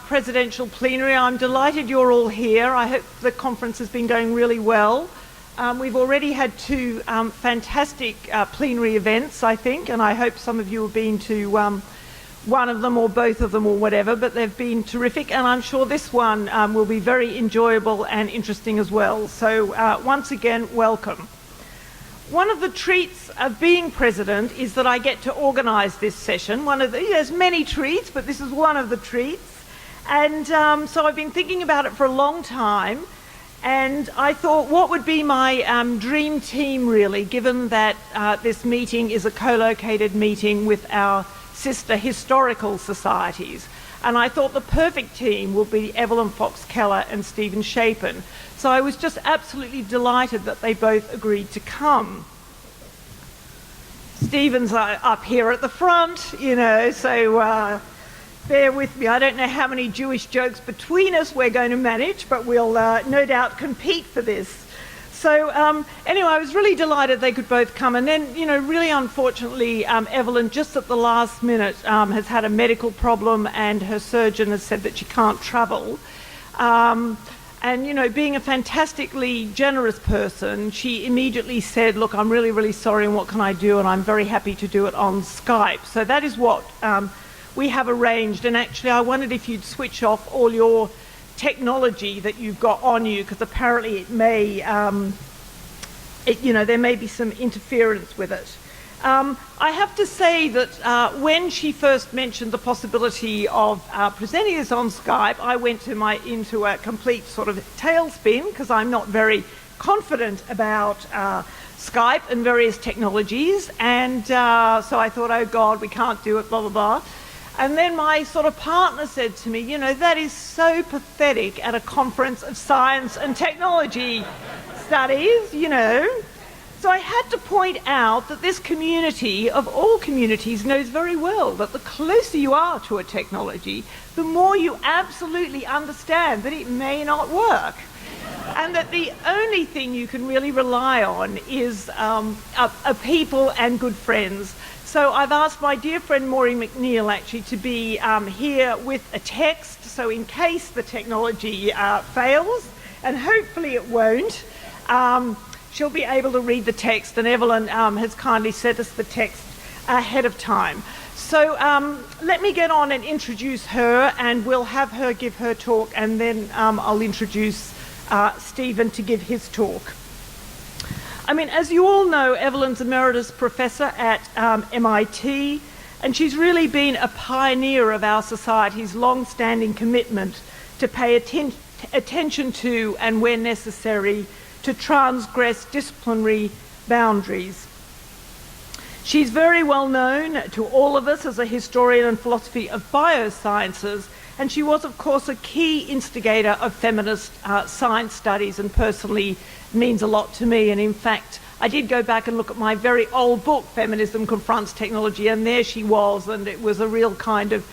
presidential plenary. I'm delighted you're all here. I hope the conference has been going really well. We've already had two fantastic plenary events, I think, and I hope some of you have been to one of them or both of them or whatever, but they've been terrific, and I'm sure this one will be very enjoyable and interesting as well. So once again, welcome. One of the treats of being president is that I get to organise this session. There's many treats, but this is one of the treats. And so I've been thinking about it for a long time, and I thought, what would be my dream team really, given that this meeting is a co-located meeting with our sister historical societies. And I thought the perfect team would be Evelyn Fox-Keller and Stephen Shapin. So I was just absolutely delighted that they both agreed to come. Stephen's up here at the front, you know, so bear with me. I don't know how many Jewish jokes between us we're going to manage, but we'll no doubt compete for this. So anyway, I was really delighted they could both come. And then, you know, really unfortunately, Evelyn, just at the last minute, has had a medical problem, and her surgeon has said that she can't travel. And, you know, being a fantastically generous person, she immediately said, look, I'm really, really sorry, and what can I do? And I'm very happy to do it on Skype. So that is what we have arranged. And actually, I wondered if you'd switch off all your technology that you've got on you, because apparently it may, you know, there may be some interference with it. I have to say that when she first mentioned the possibility of presenting this on Skype, I went into a complete sort of tailspin, because I'm not very confident about Skype and various technologies, and so I thought, oh God, we can't do it, blah, blah, blah. And then my sort of partner said to me, you know, that is so pathetic at a conference of science and technology studies, you know. So I had to point out that this community, of all communities, knows very well that the closer you are to a technology, the more you absolutely understand that it may not work. And that the only thing you can really rely on is a people and good friends. So I've asked my dear friend Maureen McNeil actually to be here with a text, so in case the technology fails, and hopefully it won't, she'll be able to read the text, and Evelyn has kindly sent us the text ahead of time. So let me get on and introduce her, and we'll have her give her talk, and then I'll introduce Stephen to give his talk. I mean, as you all know, Evelyn's Emeritus Professor at MIT, and she's really been a pioneer of our society's long-standing commitment to pay attention to, and where necessary, to transgress disciplinary boundaries. She's very well known to all of us as a historian and philosophy of biosciences, and she was, of course, a key instigator of feminist science studies, and personally means a lot to me. And in fact, I did go back and look at my very old book, Feminism Confronts Technology, and there she was, and it was a real kind of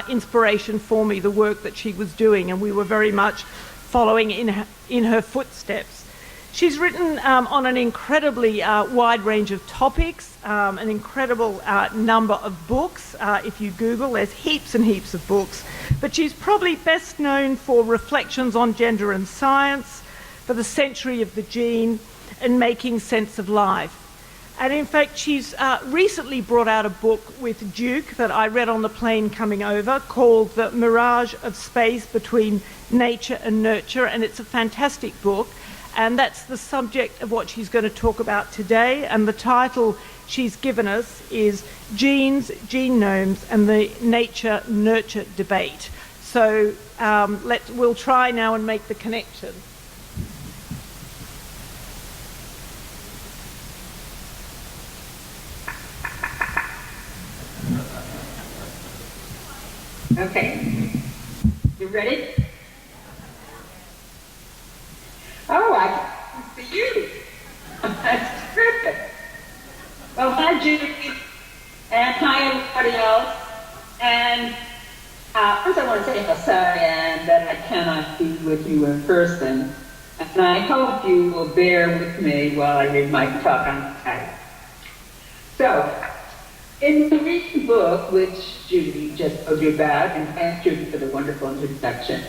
inspiration for me, the work that she was doing, and we were very much following in her footsteps. She's written on an incredibly wide range of topics, an incredible number of books. If you Google, there's heaps and heaps of books. But she's probably best known for Reflections on Gender and Science, for The Century of the Gene, and Making Sense of Life. And in fact, she's recently brought out a book with Duke that I read on the plane coming over, called The Mirage of Space Between Nature and Nurture, and it's a fantastic book. And that's the subject of what she's going to talk about today. And the title she's given us is Genes, Genomes, and the Nature-Nurture Debate. So we'll try now and make the connection. Okay. You ready? Oh, I can see you. That's terrific. Well, hi, Judy, and hi, everybody else. And first I want to say how sorry I am that I cannot be with you in person. And I hope you will bear with me while I read my talk on Skype. So, In the recent book, which Judy just told you about, and thanks Judy for the wonderful introduction,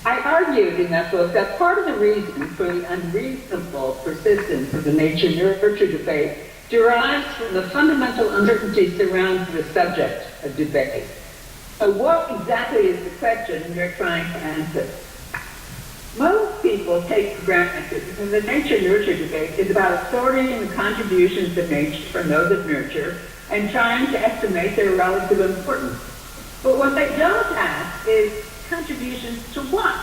I argued in that book that part of the reason for the unreasonable persistence of the nature-nurture debate derives from the fundamental uncertainty surrounding the subject of debate. So what exactly is the question you're trying to answer? Most people take for granted that the nature-nurture debate is about sorting the contributions of nature from those of nurture and trying to estimate their relative importance. But what they don't ask is contributions to what?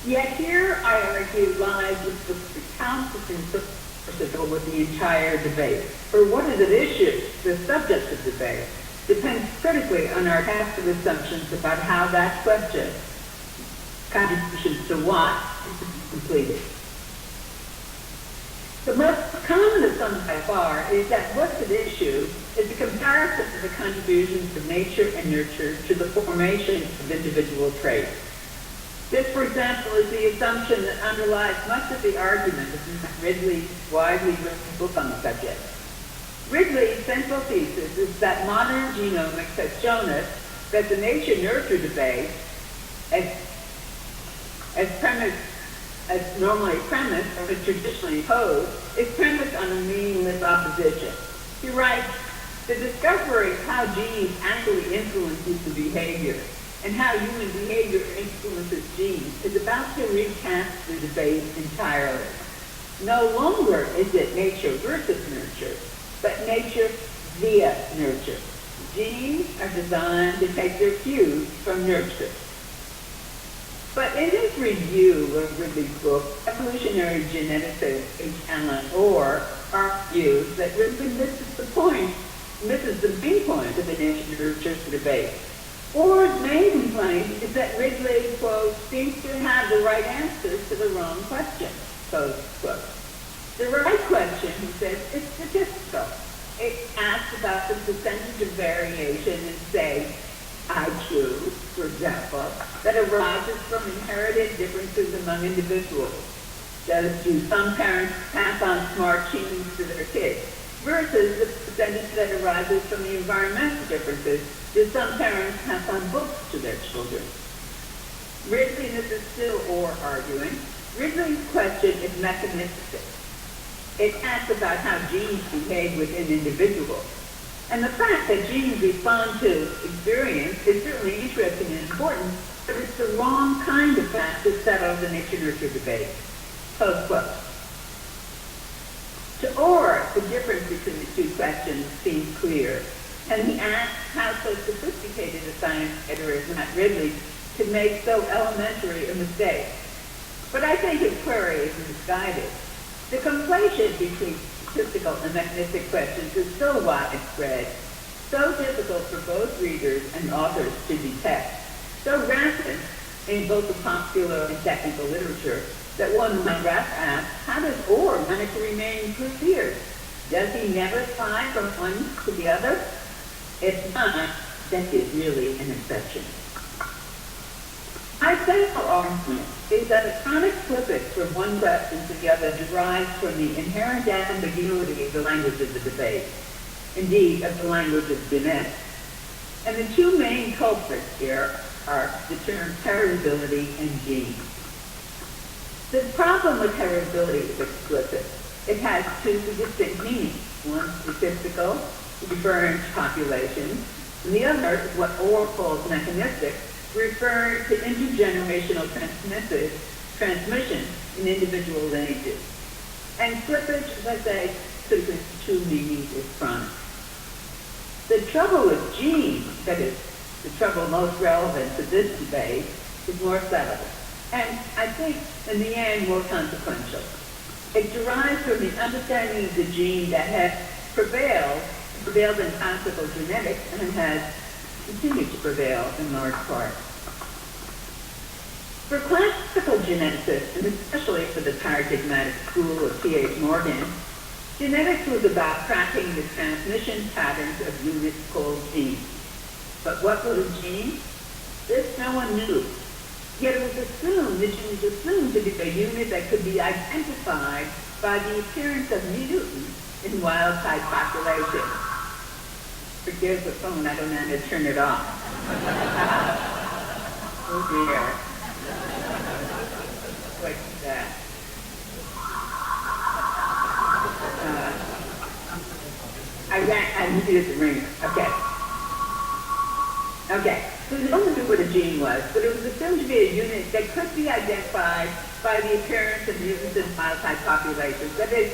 Yet here, I argue, lies the recalcitrant source with the entire debate. For what is at issue, the subject of debate, depends critically on our cast of assumptions about how that question, contributions to what, is to be completed. The most common assumption by far is that what's at issue is the comparison of the contributions of nature and nurture to the formation of individual traits. This, for example, is the assumption that underlies much of the argument of Ridley's widely written book on the subject. Ridley's central thesis is that modern genomics has shown us that the nature-nurture debate, as normally premised or traditionally posed, is premised on a meaningless opposition. He writes, the discovery of how genes actually influence human behavior and how human behavior influences genes is about to recast the debate entirely. No longer is it nature versus nurture, but nature via nurture. Genes are designed to take their cues from nurture. But in his review of Ridley's book, evolutionary geneticist H. Alan Orr argues that Ridley misses the main point of the nature-nurture debate. Orr's main complaint is that Ridley, quote, seems to have the right answers to the wrong question, close quote. The right question, he says, is statistical. It asks about the percentage of variation in, say, IQ, for example, that arises from inherited differences among individuals. Do some parents pass on smart genes to their kids? Versus the percentage that arises from the environmental differences. Do some parents pass on books to their children? Ridley, this is still Orr arguing, Ridley's question is mechanistic. It asks about how genes behave within individuals. And the fact that genes respond to experience is certainly interesting and important, but it's the wrong kind of fact that settles the nature-nurture debate. Close quote. To Orr, the difference between the two questions seems clear, and he asks how so sophisticated a science editor as Matt Ridley could make so elementary a mistake. But I think his query is misguided. The conflation between statistical and mechanistic questions is so widespread, so difficult for both readers and authors to detect, so rampant in both the popular and technical literature, that one might rather ask, how does Orr manage to remain clear? Does he never slide from one to the other? If not, that is really an exception. My central argument is that a chronic slippage from one question to the other derives from the inherent ambiguity of the language of the debate, indeed of the language of genetics. And the two main culprits here are the terms heritability and genes. The problem with heritability is explicit. It has two distinct meanings. One statistical, referring to populations, and the other, what Orr calls mechanistic, referring to intergenerational transmission in individual lineages. And slippage, as I say, between two meanings is chronic. The trouble with genes, that is, the trouble most relevant to this debate, is more subtle, and I think, in the end, more consequential. It derives from the understanding of the gene that has prevailed in classical genetics, and has continued to prevail in large part. For classical geneticists, and especially for the paradigmatic school of T.H. Morgan, genetics was about tracking the transmission patterns of units called genes. But what was a gene? This no one knew. Yet it was assumed, the gene was assumed to be a unit that could be identified by the appearance of mutants in wild-type populations. Forgive the phone, I don't know how to turn it off. Oh dear. What's that? I needed the ringer. Okay. Okay. So we don't know what a gene was, but it was assumed to be a unit that could be identified by the appearance of mutants in wild-type populations. That is,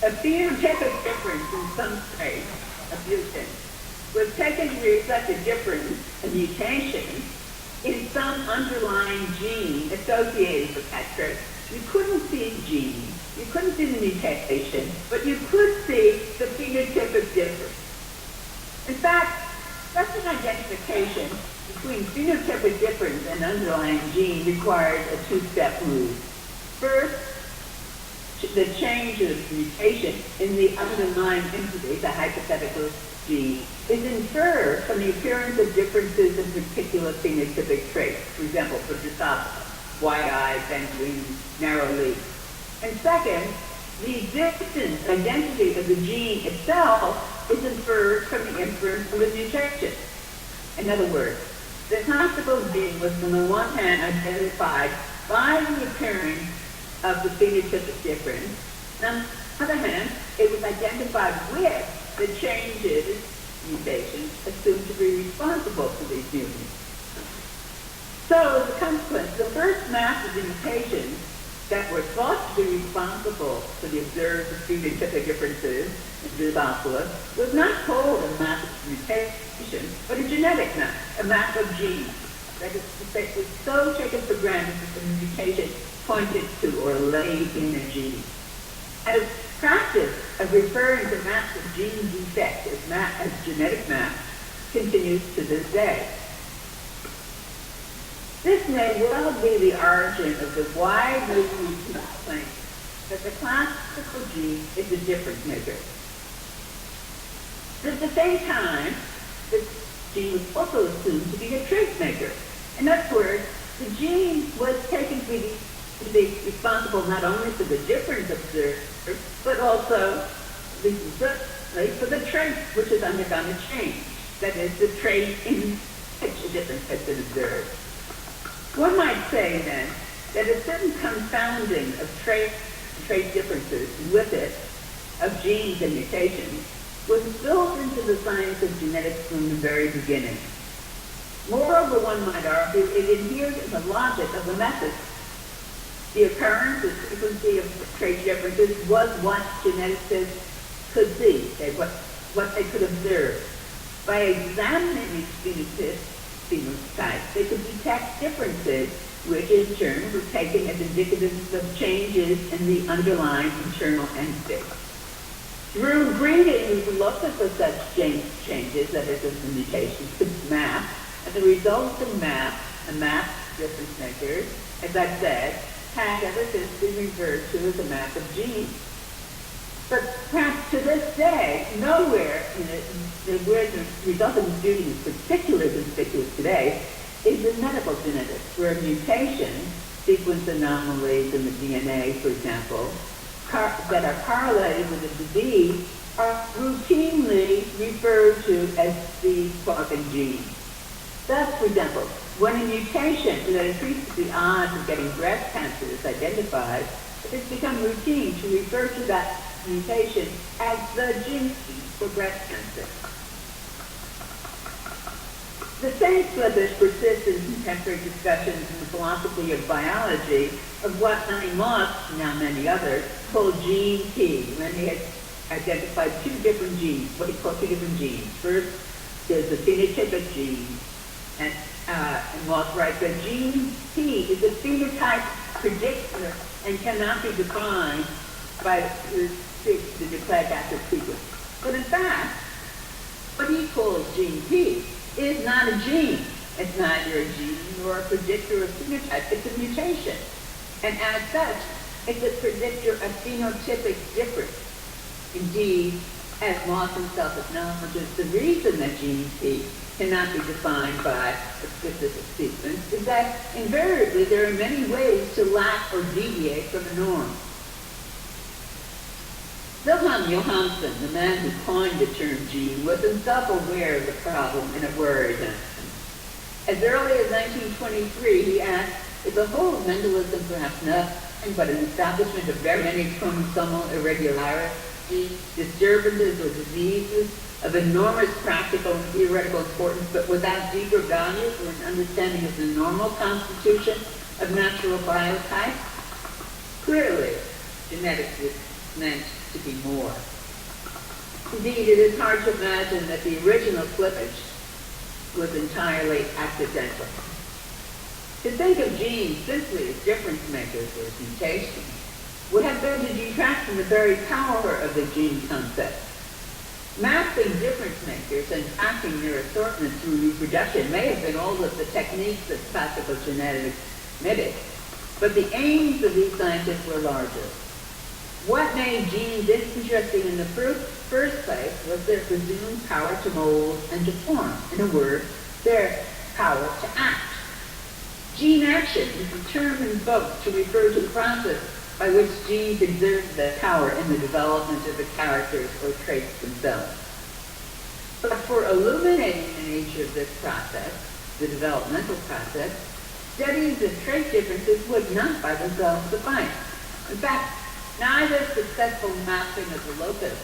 a phenotypic difference in some trait of mutant was taken to reflect a difference, a mutation, in some underlying gene associated with that trait. You couldn't see the gene, you couldn't see the mutation, but you could see the phenotypic difference. In fact, such an identification between phenotypic difference and underlying gene requires a two-step move. First, the change of mutation in the underlying entity, the hypothetical gene, is inferred from the appearance of differences in particular phenotypic traits. For example, for Drosophila, wide eyes, bent wings, narrow leaf. And second, the existence, identity of the gene itself is inferred from the inference of a mutation. In other words, the classical gene was on the one hand identified by the appearance of the phenotypic difference, and on the other hand, it was identified with the changes, mutations, assumed to be responsible for these mutants. So, as a consequence, the first mass of the mutations that were thought to be responsible for the observed phenotypic differences in Drosophila was not called a mass of mutation, but a genetic mass, a mass of genes. That is to say, it was so taken for granted that the mutation pointed to or lay in a gene. And a practice of referring to mass of gene defect as genetic mass continues to this day. This may well be the origin of the widely used claim that the classical gene is a difference maker. But at the same time, the gene was also assumed to be a trait maker. In other words, the gene was taken to be responsible not only for the difference observed, but also for the trait which has undergone a change. That is, the trait in which a difference has been observed. One might say, then, that a certain confounding of trait differences with it, of genes and mutations, was built into the science of genetics from the very beginning. Moreover, one might argue, it adhered to the logic of the method. The occurrence and frequency of trait differences was what geneticists could see, what they could observe. By examining these phenotypes, they could detect differences, which in turn were taken as indicative of changes in the underlying internal entity. Through breeding, we looked at such changes, that is, the mutations, could map, and the resulting map, a map difference maker, as I've said, has ever since been referred to as a map of genes. But perhaps to this day, nowhere where the resulting gene is particularly conspicuous today is in medical genetics, where mutation, sequence anomalies in the DNA, for example, that are correlated with a disease are routinely referred to as disease-causing genes. Thus, for example, when a mutation that increases the odds of getting breast cancer is identified, it has become routine to refer to that mutation as the gene for breast cancer. The same slippage persists in contemporary discussions in the philosophy of biology of what Honey Moss, now many others, called gene T, when he had identified two different genes, what he called two different genes. First, there's the phenotypic gene, and Moss writes that gene T is a phenotype predictor and cannot be defined by the nucleic acid sequence. But in fact, what he calls gene T is not a gene. It's neither a gene nor a predictor of phenotype. It's a mutation. And as such, it's a predictor of phenotypic difference. Indeed, as Moss himself acknowledges, the reason that gene T cannot be defined by a specific sequence is that invariably there are many ways to lack or deviate from a norm. Wilhelm Johansen, the man who coined the term gene, was himself aware of the problem and it worried him. As early as 1923, he asked, is the whole of Mendelism perhaps nothing but an establishment of very many chromosomal irregularities, disturbances or diseases of enormous practical and theoretical importance, but without deeper values or an understanding of the normal constitution of natural biotypes? Clearly, genetics was meant to be more. Indeed, it is hard to imagine that the original slippage was entirely accidental. To think of genes simply as difference makers or mutations would have been to detract from the very power of the gene concept. Mapping difference makers and tracking their assortment through reproduction may have been all of the techniques that classical genetics mimicked, but the aims of these scientists were larger. What made genes interesting in the first place was their presumed power to mold and to form. In a word, their power to act. Gene action is a term invoked to refer to the process by which genes exert their power in the development of the characters or traits themselves. But for illuminating the nature of this process, the developmental process, studies of trait differences would not by themselves suffice. In fact, neither successful mapping of the locus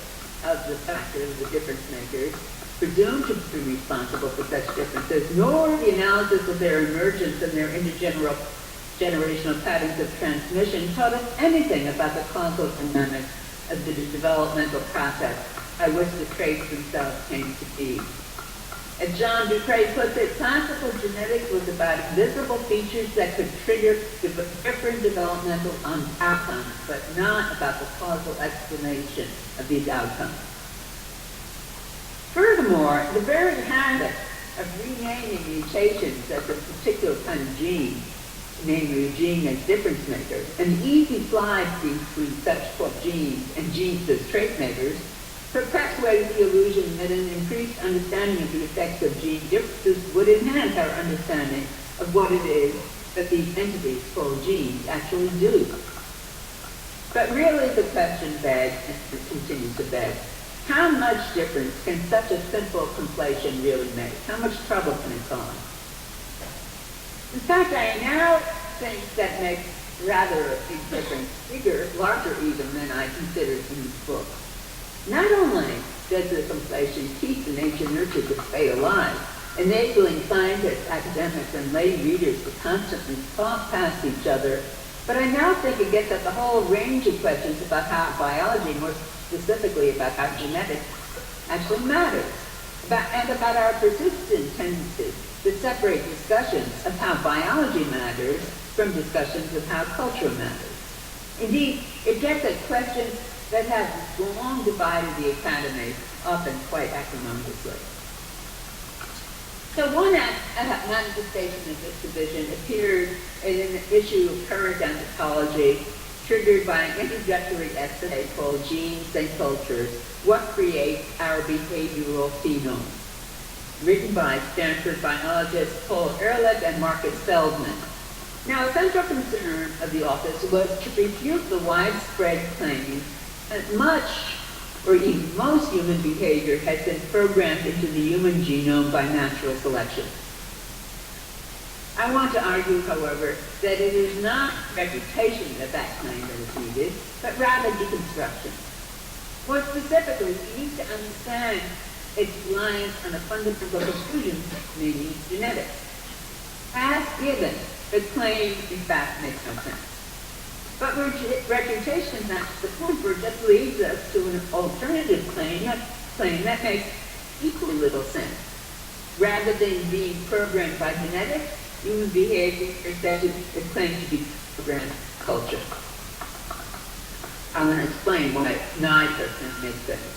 of the factors, the difference makers, presumed to be responsible for such differences, nor the analysis of their emergence and their intergenerational patterns of transmission taught us anything about the causal dynamics of the developmental process by which the traits themselves came to be. As John Ducret puts it, classical genetics was about visible features that could trigger different developmental outcomes, but not about the causal explanation of these outcomes. Furthermore, the very habit of renaming mutations as a particular kind of gene, namely a gene as difference maker, an easy slide between such quote genes and genes as trait makers, perpetuated the illusion that an increased understanding of the effects of gene differences would enhance our understanding of what it is that these entities called genes actually do. But really the question begs, and it continues to beg, how much difference can such a simple conflation really make? How much trouble can it cause? In fact, I now think that makes rather a big difference, bigger, larger even than I considered in this book. Not only does the conflation keep the nature-nurture debate alive, enabling scientists, academics, and lay readers to constantly talk past each other, but I now think it gets at the whole range of questions about how biology, more specifically about how genetics actually matters, and about our persistent tendency to separate discussions of how biology matters from discussions of how culture matters. Indeed, it gets at questions that have long divided the academy, often quite acrimoniously. So one manifestation of this division appeared in an issue of Current Anthropology, triggered by an introductory essay called Genes and Cultures, What Creates Our Behavioral Phenome, written by Stanford biologists Paul Ehrlich and Marcus Feldman. Now, a central concern of the office was to refute the widespread claim that much, or even most human behavior has been programmed into the human genome by natural selection. I want to argue, however, that it is not refutation of that claim that is needed, but rather deconstruction. More specifically, we need to understand its reliance on a fundamental conclusion, meaning genetics. As given, the claim, in fact, makes no sense. But refutation is not the point where it just leads us to an alternative claim that makes equally little sense. Rather than being programmed by genetics, human behavior is claimed to be programmed culture. I'm going to explain why neither can make sense.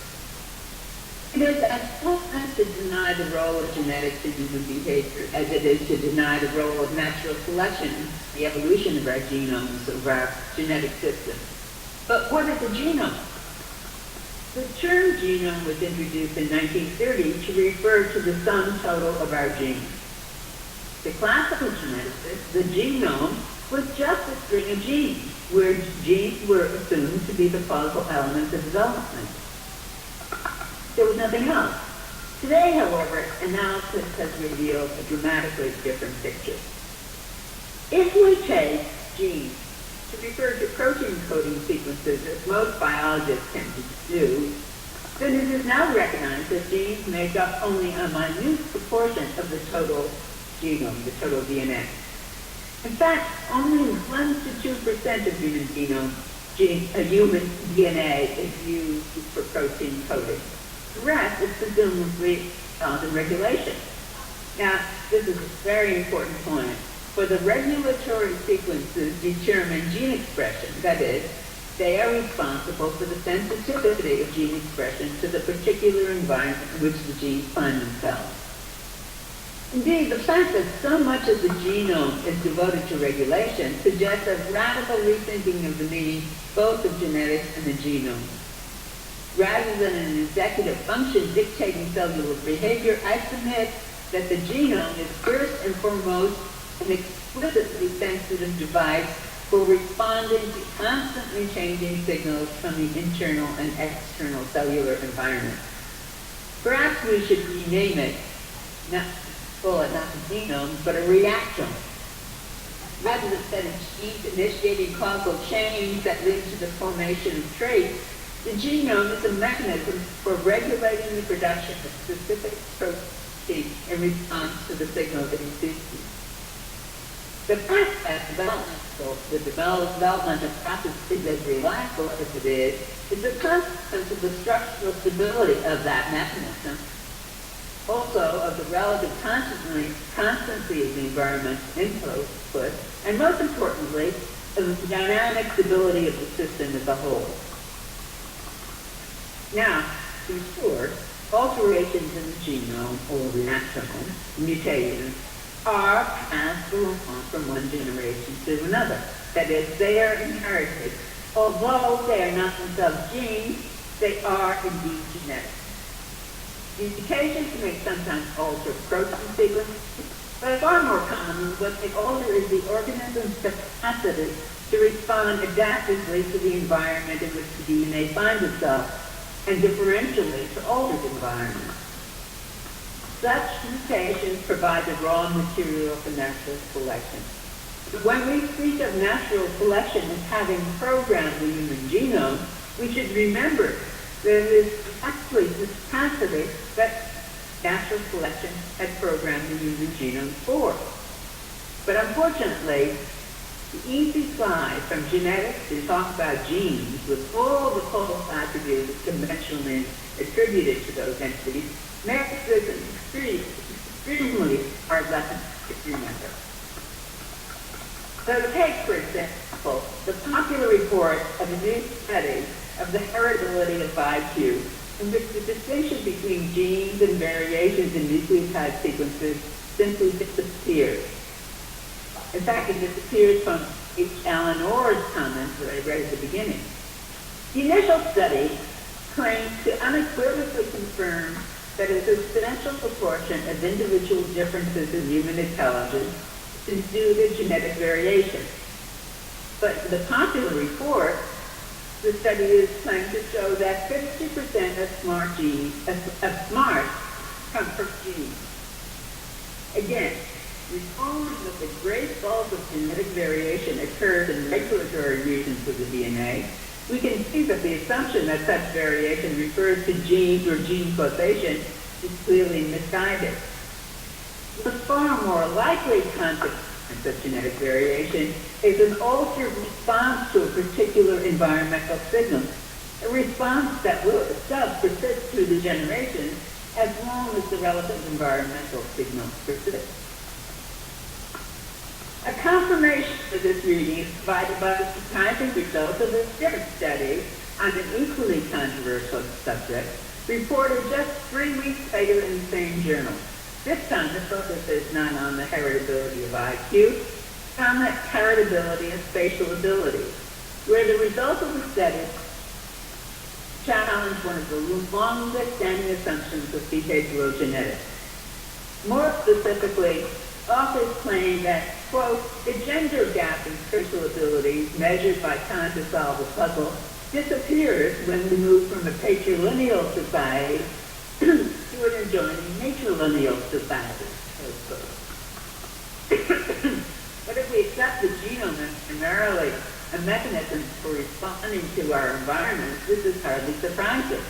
It is as hopeless to deny the role of genetics in human behavior as it is to deny the role of natural selection in the evolution of our genomes, of our genetic system. But what is a genome? The term genome was introduced in 1930 to refer to the sum total of our genes. To classical geneticists, the genome was just a string of genes, where genes were assumed to be the causal elements of development. There was nothing else. Today, however, analysis has revealed a dramatically different picture. If we take genes to refer to protein coding sequences, as most biologists tend to do, then it is now recognized that genes make up only a minute proportion of the total genome, the total DNA. In fact, only 1 to 2% of human human DNA is used for protein coding. The rest is presumably found in regulation. Now, this is a very important point. For the regulatory sequences determine gene expression, that is, they are responsible for the sensitivity of gene expression to the particular environment in which the genes find themselves. Indeed, the fact that so much of the genome is devoted to regulation suggests a radical rethinking of the meaning both of genetics and the genome. Rather than an executive function dictating cellular behavior, I submit that the genome is first and foremost an explicitly sensitive device for responding to constantly changing signals from the internal and external cellular environment. Perhaps we should rename it, not the genome, but a reactome. Rather than set of genes initiating causal chains that lead to the formation of traits, the genome is a mechanism for regulating the production of specific proteins in response to the signal it receives. The fact that the developmental process is as reliable as it is a consequence of the structural stability of that mechanism, also of the relative constancy of the environmental input, and most importantly, of the dynamic stability of the system as a whole. Now, to be sure, alterations in the genome or reactome, mutations, are passed along from one generation to another. That is, they are inherited. Although they are not themselves genes, they are indeed genetic. These mutations may sometimes alter protein sequences, but far more commonly, what they alter is the organism's capacity to respond adaptively to the environment in which the DNA finds itself, and differentially to altered environments. Such mutations provide the raw material for natural selection. When we speak of natural selection as having programmed the human genome, we should remember that it is actually this capacity that natural selection had programmed the human genome for. But unfortunately, the easy slide from genetics to talk about genes with all the false attributes conventionally attributed to those entities makes this an extremely hard lesson to remember. So take, for example, the popular report of a new study of the heritability of IQ, in which the distinction between genes and variations in nucleotide sequences simply disappears. In fact, it disappears from H. Alan Orr's comments that I read at the beginning. The initial study claimed to unequivocally confirm that a substantial proportion of individual differences in human intelligence is due to genetic variation. But the popular report, the study is claimed to show that 50% of smart come from genes. Again, recalling that the great bulk of genetic variation occurs in regulatory regions of the DNA, we can see that the assumption that such variation refers to genes or gene causation is clearly misguided. The far more likely consequence of genetic variation is an altered response to a particular environmental signal, a response that will itself persist through the generations as long as the relevant environmental signal persists. A confirmation of this reading is provided by the surprising result of a different study on an equally controversial subject, reported just 3 weeks later in the same journal. This time the focus is not on the heritability of IQ, but on the heritability of spatial ability, where the results of the study challenge one of the longest standing assumptions of behavioral genetics. More specifically, authors claim that, quote, the gender gap in spiritual abilities measured by time to solve a puzzle disappears when we move from a patrilineal society to an adjoining matrilineal society. But if we accept the genome as primarily a mechanism for responding to our environment, this is hardly surprising.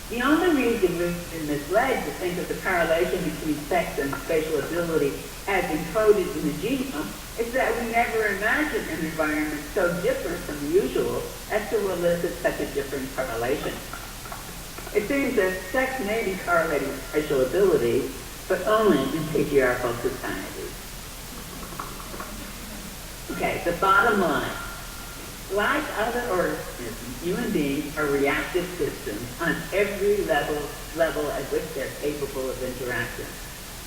The only reason we've been misled to think of the correlation between sex and spatial ability as encoded in the genome is that we never imagined an environment so different from the usual as to elicit such a different correlation. It seems that sex may be correlated with spatial ability, but only in patriarchal societies. Okay, the bottom line. Like other organisms, human beings are reactive systems on every level at which they're capable of interaction,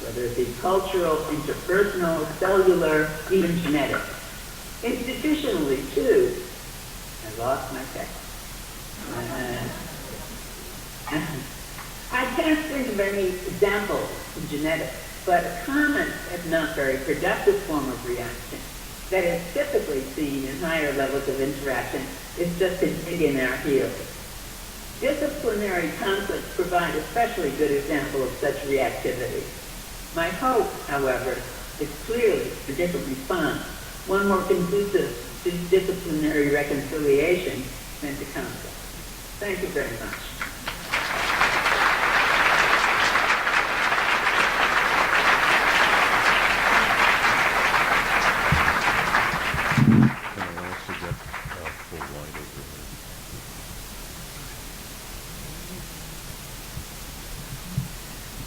whether it be cultural, interpersonal, cellular, even genetic. Institutionally, too. I lost my text. I can't think of any examples in genetics, but a common, if not very productive form of reaction that is typically seen in higher levels of interaction is just to dig in our heels. Disciplinary conflicts provide a especially good example of such reactivity. My hope, however, is clearly a different response, one more conducive to disciplinary reconciliation than to conflict. Thank you very much.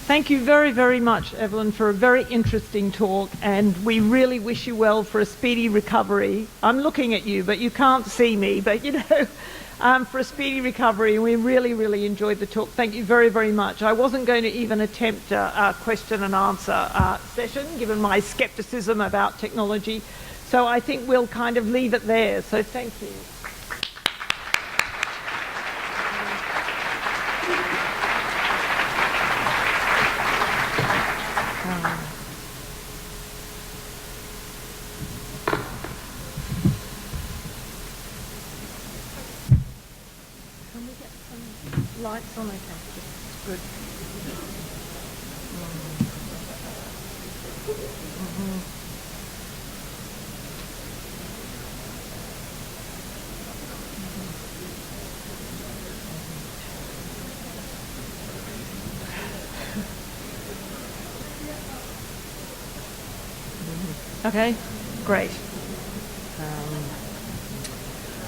Thank you very, very much, Evelyn, for a very interesting talk, and we really wish you well for a speedy recovery. I'm looking at you, but you can't see me, but for a speedy recovery. We really, really enjoyed the talk. Thank you very, very much. I wasn't going to even attempt a question and answer session, given my skepticism about technology, so I think we'll kind of leave it there. So thank you. Lights on, okay, that's good. Okay, great.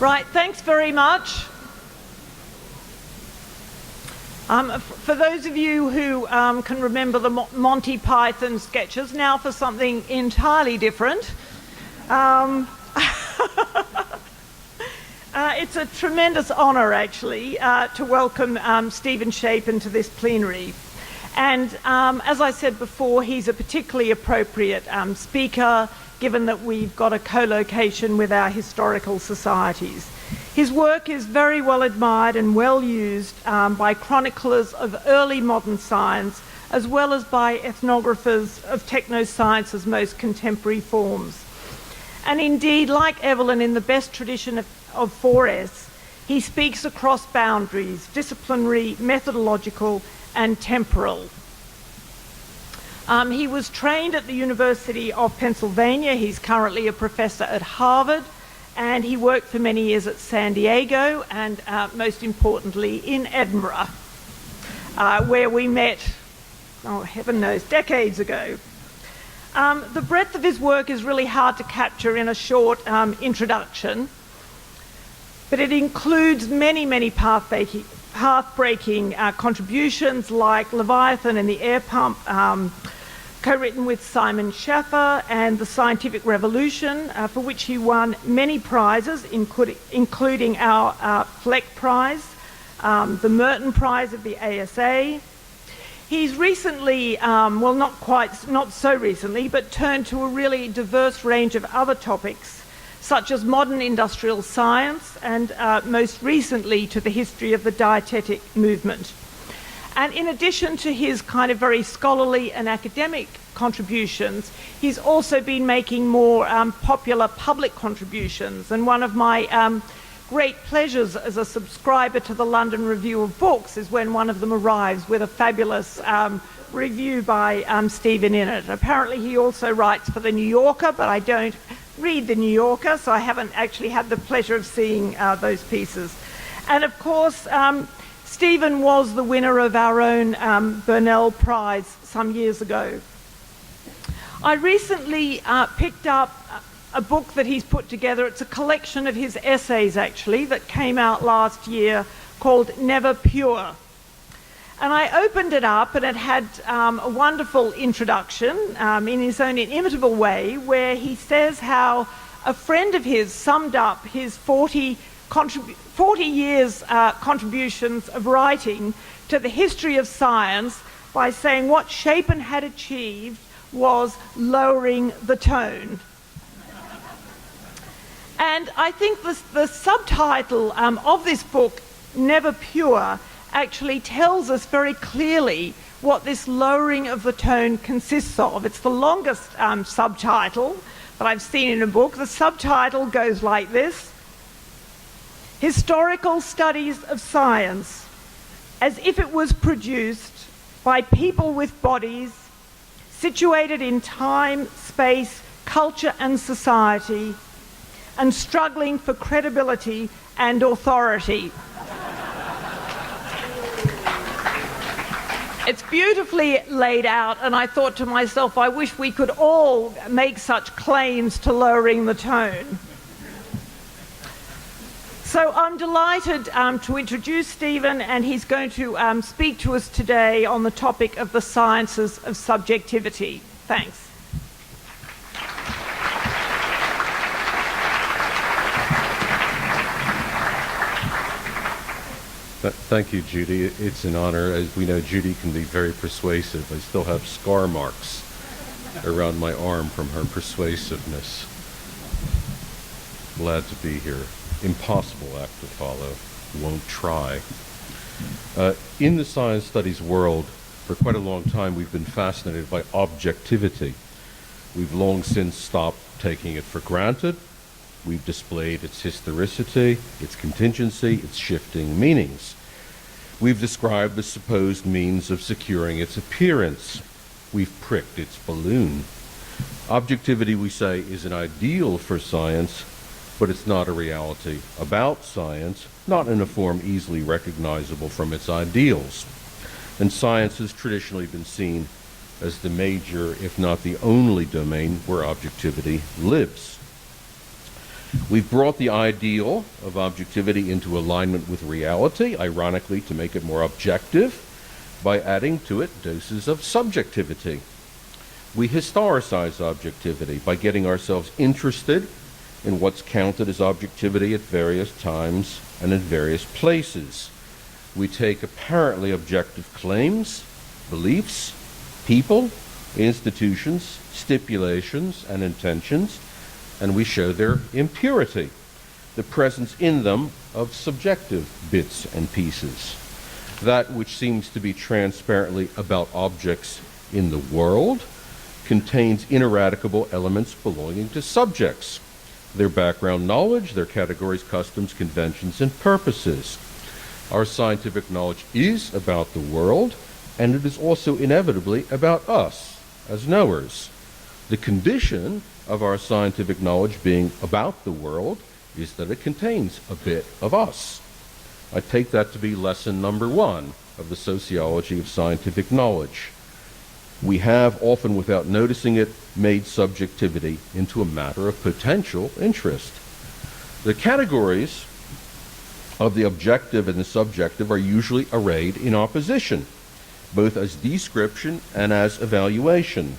Right, thanks very much. For those of you who can remember the Monty Python sketches, now for something entirely different. It's a tremendous honour, actually, to welcome Stephen Shapin to this plenary. And as I said before, he's a particularly appropriate speaker, given that we've got a co-location with our historical societies. His work is very well admired and well used by chroniclers of early modern science, as well as by ethnographers of technoscience's most contemporary forms. And indeed, like Evelyn, in the best tradition of 4S, he speaks across boundaries, disciplinary, methodological, and temporal. He was trained at the University of Pennsylvania. He's currently a professor at Harvard, and he worked for many years at San Diego and most importantly in Edinburgh, where we met, oh heaven knows, decades ago. The breadth of his work is really hard to capture in a short introduction, but it includes many path-breaking contributions like Leviathan and the Air Pump, co-written with Simon Schaffer, and The Scientific Revolution, for which he won many prizes, including our Fleck Prize, the Merton Prize of the ASA. He's recently, well not so recently, but turned to a really diverse range of other topics, such as modern industrial science, and most recently to the history of the dietetic movement. And in addition to his kind of very scholarly and academic contributions, he's also been making more popular public contributions. And one of my great pleasures as a subscriber to the London Review of Books is when one of them arrives with a fabulous review by Stephen in it. Apparently he also writes for the New Yorker, but I don't read the New Yorker, so I haven't actually had the pleasure of seeing those pieces. And of course, Stephen was the winner of our own Burnell Prize some years ago. I recently picked up a book that he's put together. It's a collection of his essays, actually, that came out last year called Never Pure. And I opened it up, and it had a wonderful introduction in his own inimitable way, where he says how a friend of his summed up his 40 years contributions of writing to the history of science by saying what Chapin had achieved was lowering the tone. And I think the subtitle of this book, Never Pure, actually tells us very clearly what this lowering of the tone consists of. It's the longest subtitle that I've seen in a book. The subtitle goes like this: Historical Studies of Science, as if it was produced by people with bodies situated in time, space, culture and society, and struggling for credibility and authority. It's beautifully laid out, and I thought to myself, I wish we could all make such claims to lowering the tone. So I'm delighted to introduce Stephen, and he's going to speak to us today on the topic of the sciences of subjectivity. Thanks. Thank you, Judy. It's an honor. As we know, Judy can be very persuasive. I still have scar marks around my arm from her persuasiveness. Glad to be here. Impossible act to follow. Won't try. In the science studies world, for quite a long time, we've been fascinated by objectivity. We've long since stopped taking it for granted. We've displayed its historicity, its contingency, its shifting meanings. We've described the supposed means of securing its appearance. We've pricked its balloon. Objectivity, we say, is an ideal for science, but it's not a reality about science, not in a form easily recognizable from its ideals. And science has traditionally been seen as the major, if not the only domain where objectivity lives. We've brought the ideal of objectivity into alignment with reality, ironically to make it more objective, by adding to it doses of subjectivity. We historicize objectivity by getting ourselves interested in what's counted as objectivity at various times and in various places. We take apparently objective claims, beliefs, people, institutions, stipulations, and intentions, and we show their impurity, the presence in them of subjective bits and pieces. That which seems to be transparently about objects in the world contains ineradicable elements belonging to subjects, their background knowledge, their categories, customs, conventions, and purposes. Our scientific knowledge is about the world, and it is also inevitably about us as knowers. The condition of our scientific knowledge being about the world is that it contains a bit of us. I take that to be lesson number one of the sociology of scientific knowledge. We have, often without noticing it, made subjectivity into a matter of potential interest. The categories of the objective and the subjective are usually arrayed in opposition, both as description and as evaluation.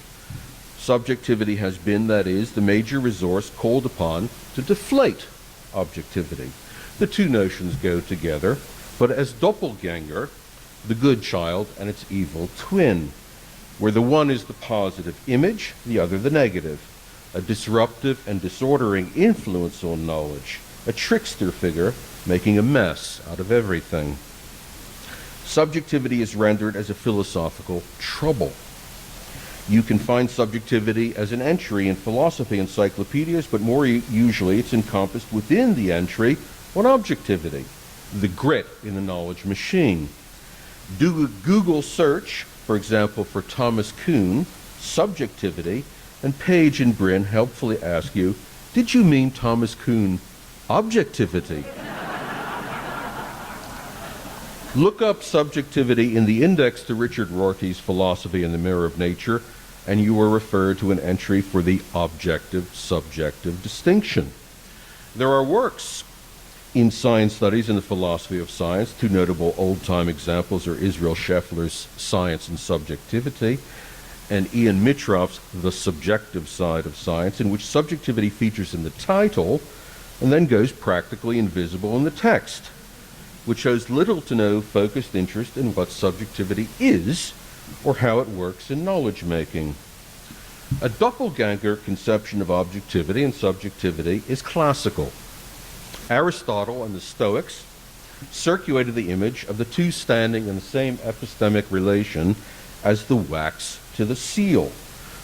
Subjectivity has been, that is, the major resource called upon to deflate objectivity. The two notions go together, but as doppelganger, the good child and its evil twin, where the one is the positive image, the other the negative, a disruptive and disordering influence on knowledge, a trickster figure making a mess out of everything. Subjectivity is rendered as a philosophical trouble. You can find subjectivity as an entry in philosophy encyclopedias, but more usually it's encompassed within the entry on objectivity, the grit in the knowledge machine. Do a Google search, for example, for Thomas Kuhn, subjectivity, and Page and Brin helpfully ask you, did you mean Thomas Kuhn, objectivity? Look up subjectivity in the index to Richard Rorty's Philosophy and the Mirror of Nature, and you are referred to an entry for the objective-subjective distinction. There are works in science studies and the philosophy of science. Two notable old-time examples are Israel Scheffler's Science and Subjectivity and Ian Mitroff's The Subjective Side of Science, in which subjectivity features in the title and then goes practically invisible in the text, which shows little to no focused interest in what subjectivity is or how it works in knowledge-making. A doppelganger conception of objectivity and subjectivity is classical. Aristotle and the Stoics circulated the image of the two standing in the same epistemic relation as the wax to the seal.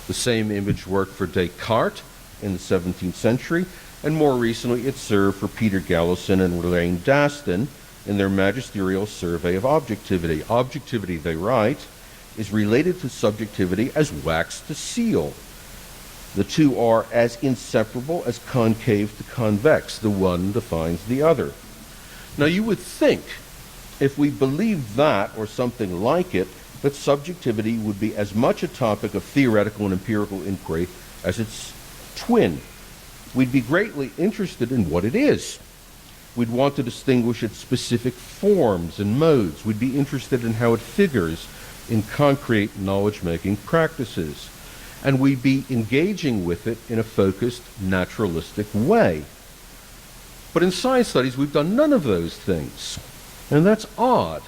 The same image worked for Descartes in the 17th century, and more recently it served for Peter Gallison and Relaine Daston in their magisterial survey of objectivity. Objectivity, they write, is related to subjectivity as wax to seal. The two are as inseparable as concave to convex. The one defines the other. Now you would think, if we believed that or something like it, that subjectivity would be as much a topic of theoretical and empirical inquiry as its twin. We'd be greatly interested in what it is. We'd want to distinguish its specific forms and modes. We'd be interested in how it figures in concrete knowledge-making practices. And we'd be engaging with it in a focused, naturalistic way. But in science studies, we've done none of those things. And that's odd,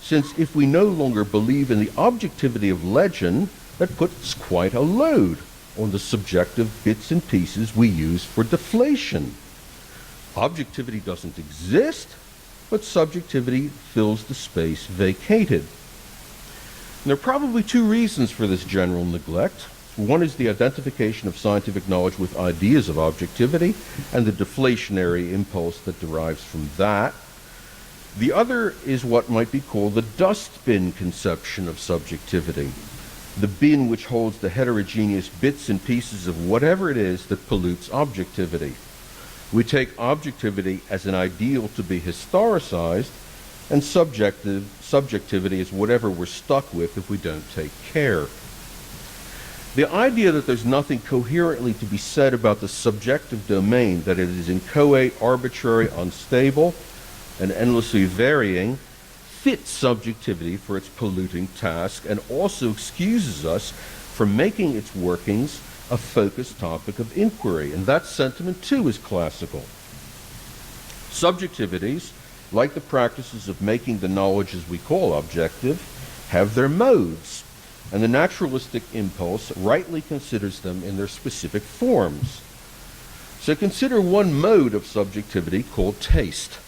since if we no longer believe in the objectivity of legend, that puts quite a load on the subjective bits and pieces we use for deflation. Objectivity doesn't exist, but subjectivity fills the space vacated. And there are probably two reasons for this general neglect. One is the identification of scientific knowledge with ideas of objectivity and the deflationary impulse that derives from that. The other is what might be called the dustbin conception of subjectivity, the bin which holds the heterogeneous bits and pieces of whatever it is that pollutes objectivity. We take objectivity as an ideal to be historicized, and subjectivity is whatever we're stuck with if we don't take care. The idea that there's nothing coherently to be said about the subjective domain, that it is inchoate, arbitrary, unstable, and endlessly varying, fits subjectivity for its polluting task and also excuses us from making its workings a focused topic of inquiry, and that sentiment too is classical. Subjectivities, like the practices of making the knowledges we call objective, have their modes, and the naturalistic impulse rightly considers them in their specific forms. So consider one mode of subjectivity called taste.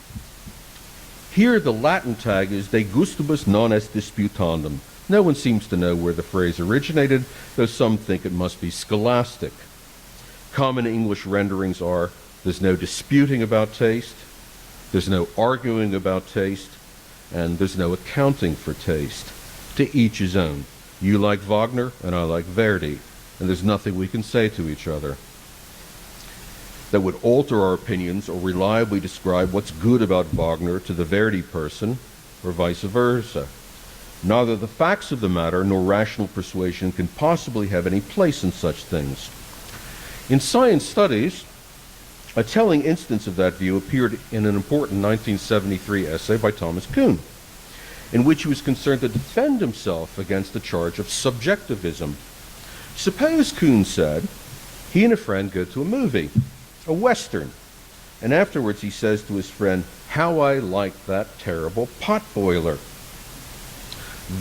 Here the Latin tag is de gustibus non est disputandum. No one seems to know where the phrase originated, though some think it must be scholastic. Common English renderings are, there's no disputing about taste, there's no arguing about taste, and there's no accounting for taste. To each his own. You like Wagner, and I like Verdi, and there's nothing we can say to each other that would alter our opinions or reliably describe what's good about Wagner to the Verdi person, or vice versa. Neither the facts of the matter nor rational persuasion can possibly have any place in such things. In science studies, a telling instance of that view appeared in an important 1973 essay by Thomas Kuhn, in which he was concerned to defend himself against the charge of subjectivism. Suppose, Kuhn said, he and a friend go to a movie, a Western, and afterwards he says to his friend, "How I like that terrible potboiler."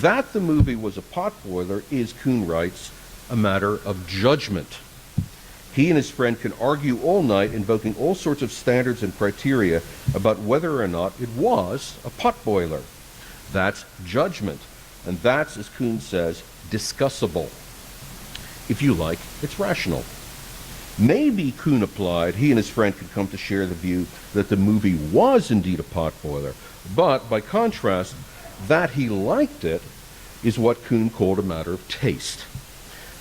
That the movie was a potboiler is, Kuhn writes, a matter of judgment. He and his friend can argue all night, invoking all sorts of standards and criteria about whether or not it was a potboiler. That's judgment, and that's, as Kuhn says, discussable. If you like, it's rational. Maybe, Kuhn applied, he and his friend could come to share the view that the movie was indeed a potboiler, but by contrast, that he liked it is what Kuhn called a matter of taste.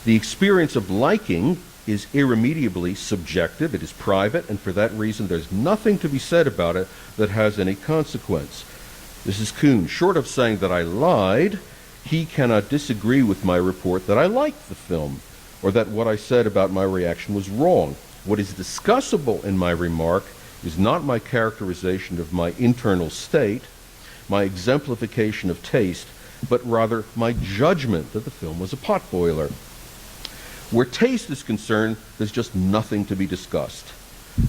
The experience of liking is irremediably subjective, it is private, and for that reason there's nothing to be said about it that has any consequence. This is Kuhn. Short of saying that I lied, he cannot disagree with my report that I liked the film, or that what I said about my reaction was wrong. What is discussable in my remark is not my characterization of my internal state, my exemplification of taste, but rather my judgment that the film was a potboiler. Where taste is concerned, there's just nothing to be discussed.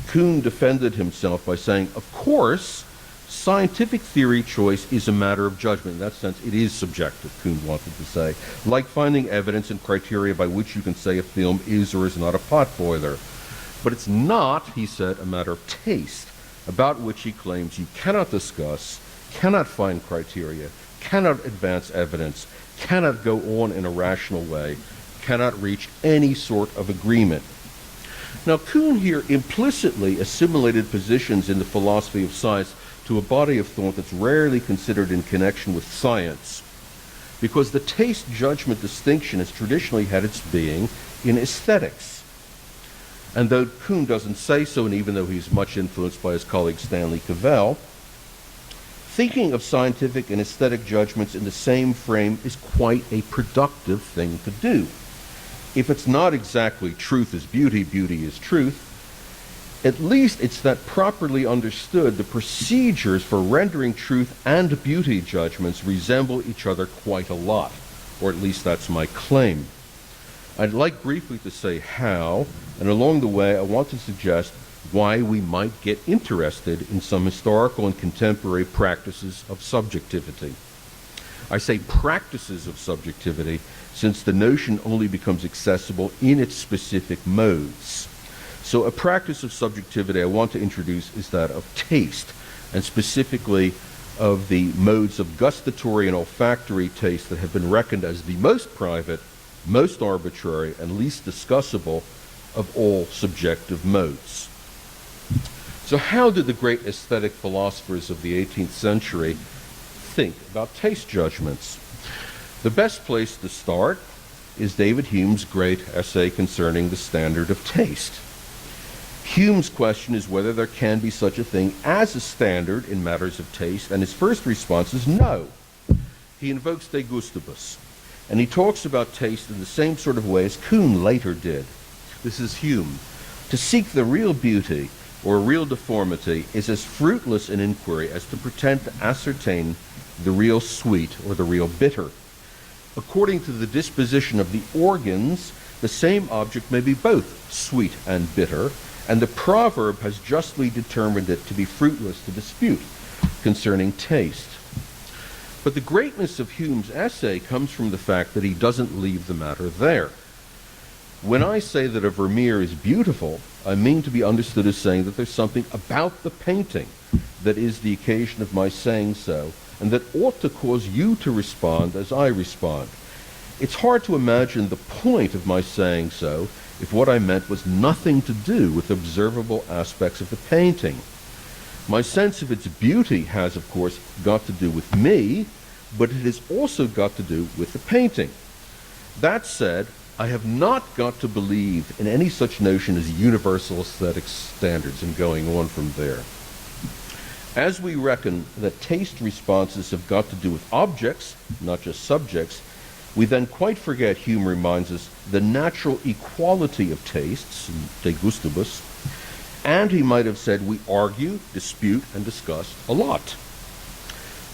Kuhn defended himself by saying, of course, scientific theory choice is a matter of judgment. In that sense, it is subjective, Kuhn wanted to say, like finding evidence and criteria by which you can say a film is or is not a potboiler. But it's not, he said, a matter of taste, about which he claims you cannot discuss, cannot find criteria, cannot advance evidence, cannot go on in a rational way, cannot reach any sort of agreement. Now, Kuhn here implicitly assimilated positions in the philosophy of science to a body of thought that's rarely considered in connection with science, because the taste-judgment distinction has traditionally had its being in aesthetics. And though Kuhn doesn't say so, and even though he's much influenced by his colleague Stanley Cavell, thinking of scientific and aesthetic judgments in the same frame is quite a productive thing to do. If it's not exactly truth is beauty, beauty is truth, at least it's that properly understood the procedures for rendering truth and beauty judgments resemble each other quite a lot, or at least that's my claim. I'd like briefly to say how, and along the way I want to suggest why we might get interested in some historical and contemporary practices of subjectivity. I say practices of subjectivity since the notion only becomes accessible in its specific modes. So a practice of subjectivity I want to introduce is that of taste, and specifically of the modes of gustatory and olfactory taste that have been reckoned as the most private, most arbitrary, and least discussable of all subjective modes. So how did the great aesthetic philosophers of the 18th century think about taste judgments? The best place to start is David Hume's great essay concerning the standard of taste. Hume's question is whether there can be such a thing as a standard in matters of taste, and his first response is no. He invokes de gustibus, and he talks about taste in the same sort of way as Kuhn later did. This is Hume. To seek the real beauty or real deformity is as fruitless an inquiry as to pretend to ascertain the real sweet or the real bitter. According to the disposition of the organs, the same object may be both sweet and bitter, and the proverb has justly determined it to be fruitless to dispute concerning taste. But the greatness of Hume's essay comes from the fact that he doesn't leave the matter there. When I say that a Vermeer is beautiful, I mean to be understood as saying that there's something about the painting that is the occasion of my saying so, and that ought to cause you to respond as I respond. It's hard to imagine the point of my saying so if what I meant was nothing to do with observable aspects of the painting. My sense of its beauty has, of course, got to do with me, but it has also got to do with the painting. That said, I have not got to believe in any such notion as universal aesthetic standards and going on from there. As we reckon that taste responses have got to do with objects, not just subjects, we then quite forget, Hume reminds us, the natural equality of tastes, de gustibus, and he might have said we argue, dispute, and discuss a lot.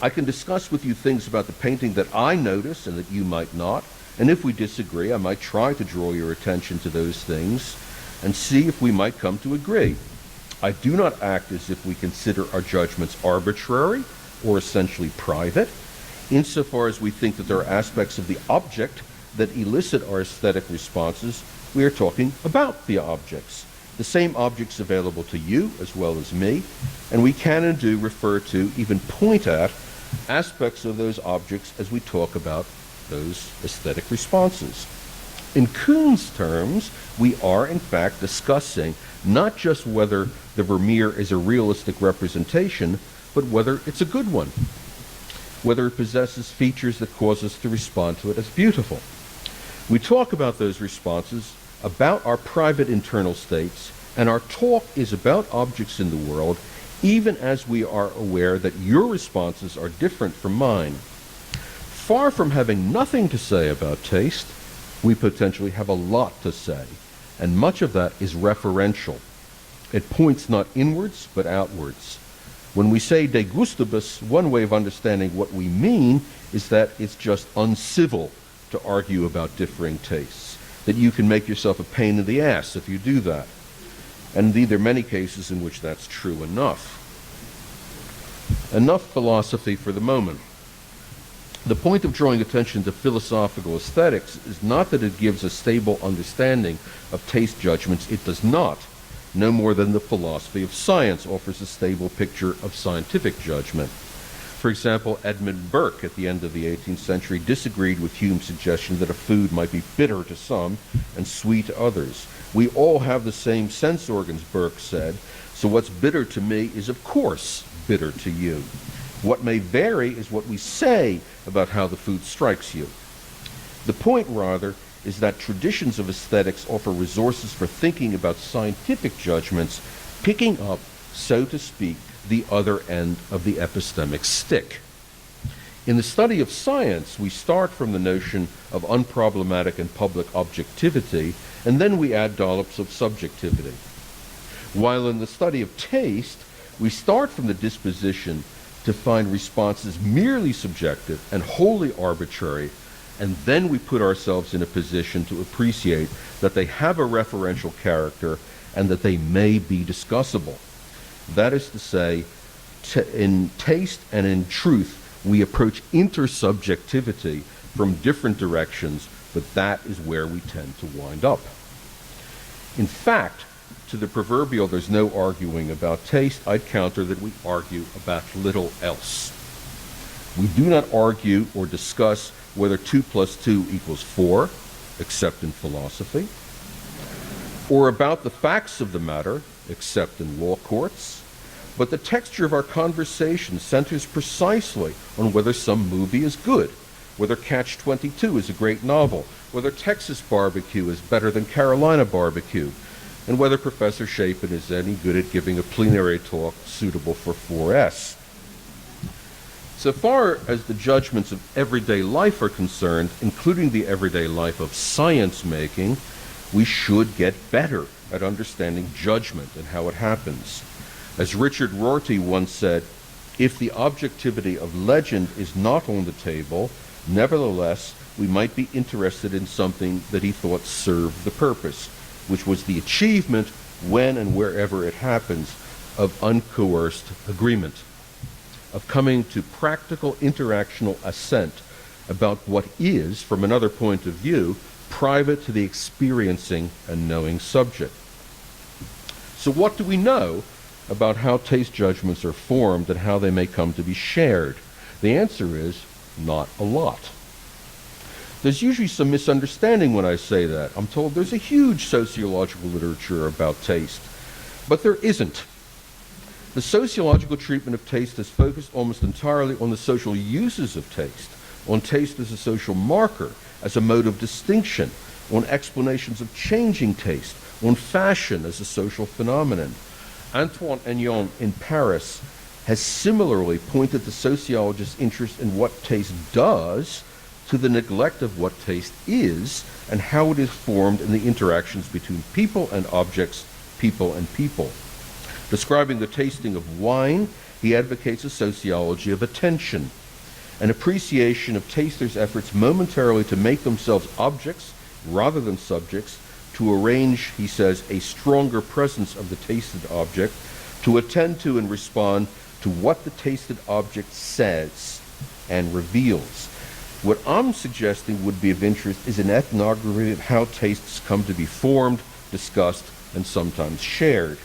I can discuss with you things about the painting that I notice and that you might not, and if we disagree, I might try to draw your attention to those things and see if we might come to agree. I do not act as if we consider our judgments arbitrary or essentially private, insofar as we think that there are aspects of the object that elicit our aesthetic responses. We are talking about the objects, the same objects available to you as well as me, and we can and do refer to, even point at, aspects of those objects as we talk about those aesthetic responses. In Kuhn's terms, we are in fact discussing not just whether the Vermeer is a realistic representation, but whether it's a good one, whether it possesses features that cause us to respond to it as beautiful. We talk about those responses, about our private internal states, and our talk is about objects in the world, even as we are aware that your responses are different from mine. Far from having nothing to say about taste, we potentially have a lot to say, and much of that is referential. It points not inwards, but outwards. When we say de gustibus, one way of understanding what we mean is that it's just uncivil to argue about differing tastes, that you can make yourself a pain in the ass if you do that. And indeed, there are many cases in which that's true enough. Enough philosophy for the moment. The point of drawing attention to philosophical aesthetics is not that it gives a stable understanding of taste judgments. It does not, no more than the philosophy of science offers a stable picture of scientific judgment. For example, Edmund Burke at the end of the 18th century disagreed with Hume's suggestion that a food might be bitter to some and sweet to others. We all have the same sense organs, Burke said, so what's bitter to me is of course bitter to you. What may vary is what we say about how the food strikes you. The point, rather, is that traditions of aesthetics offer resources for thinking about scientific judgments, picking up, so to speak, the other end of the epistemic stick. In the study of science, we start from the notion of unproblematic and public objectivity, and then we add dollops of subjectivity. While in the study of taste, we start from the disposition to find responses merely subjective and wholly arbitrary, and then we put ourselves in a position to appreciate that they have a referential character and that they may be discussable. That is to say, in taste and in truth, we approach intersubjectivity from different directions, but that is where we tend to wind up. In fact, to the proverbial there's no arguing about taste, I'd counter that we argue about little else. We do not argue or discuss whether 2 + 2 = 4, except in philosophy, or about the facts of the matter, except in law courts, but the texture of our conversation centers precisely on whether some movie is good, whether Catch-22 is a great novel, whether Texas barbecue is better than Carolina barbecue, and whether Professor Chapin is any good at giving a plenary talk suitable for 4S. So far as the judgments of everyday life are concerned, including the everyday life of science making, we should get better at understanding judgment and how it happens. As Richard Rorty once said, if the objectivity of legend is not on the table, nevertheless, we might be interested in something that he thought served the purpose, which was the achievement, when and wherever it happens, of uncoerced agreement, of coming to practical interactional assent about what is, from another point of view, private to the experiencing and knowing subject. So what do we know about how taste judgments are formed and how they may come to be shared? The answer is not a lot. There's usually some misunderstanding when I say that. I'm told there's a huge sociological literature about taste, but there isn't. The sociological treatment of taste is focused almost entirely on the social uses of taste, on taste as a social marker, as a mode of distinction, on explanations of changing taste, on fashion as a social phenomenon. Antoine Agnon in Paris has similarly pointed the sociologist's interest in what taste does to the neglect of what taste is and how it is formed in the interactions between people and objects, people and people. Describing the tasting of wine, he advocates a sociology of attention, an appreciation of tasters' efforts momentarily to make themselves objects rather than subjects, to arrange, he says, a stronger presence of the tasted object, to attend to and respond to what the tasted object says and reveals. What I'm suggesting would be of interest is an ethnography of how tastes come to be formed, discussed, and sometimes shared.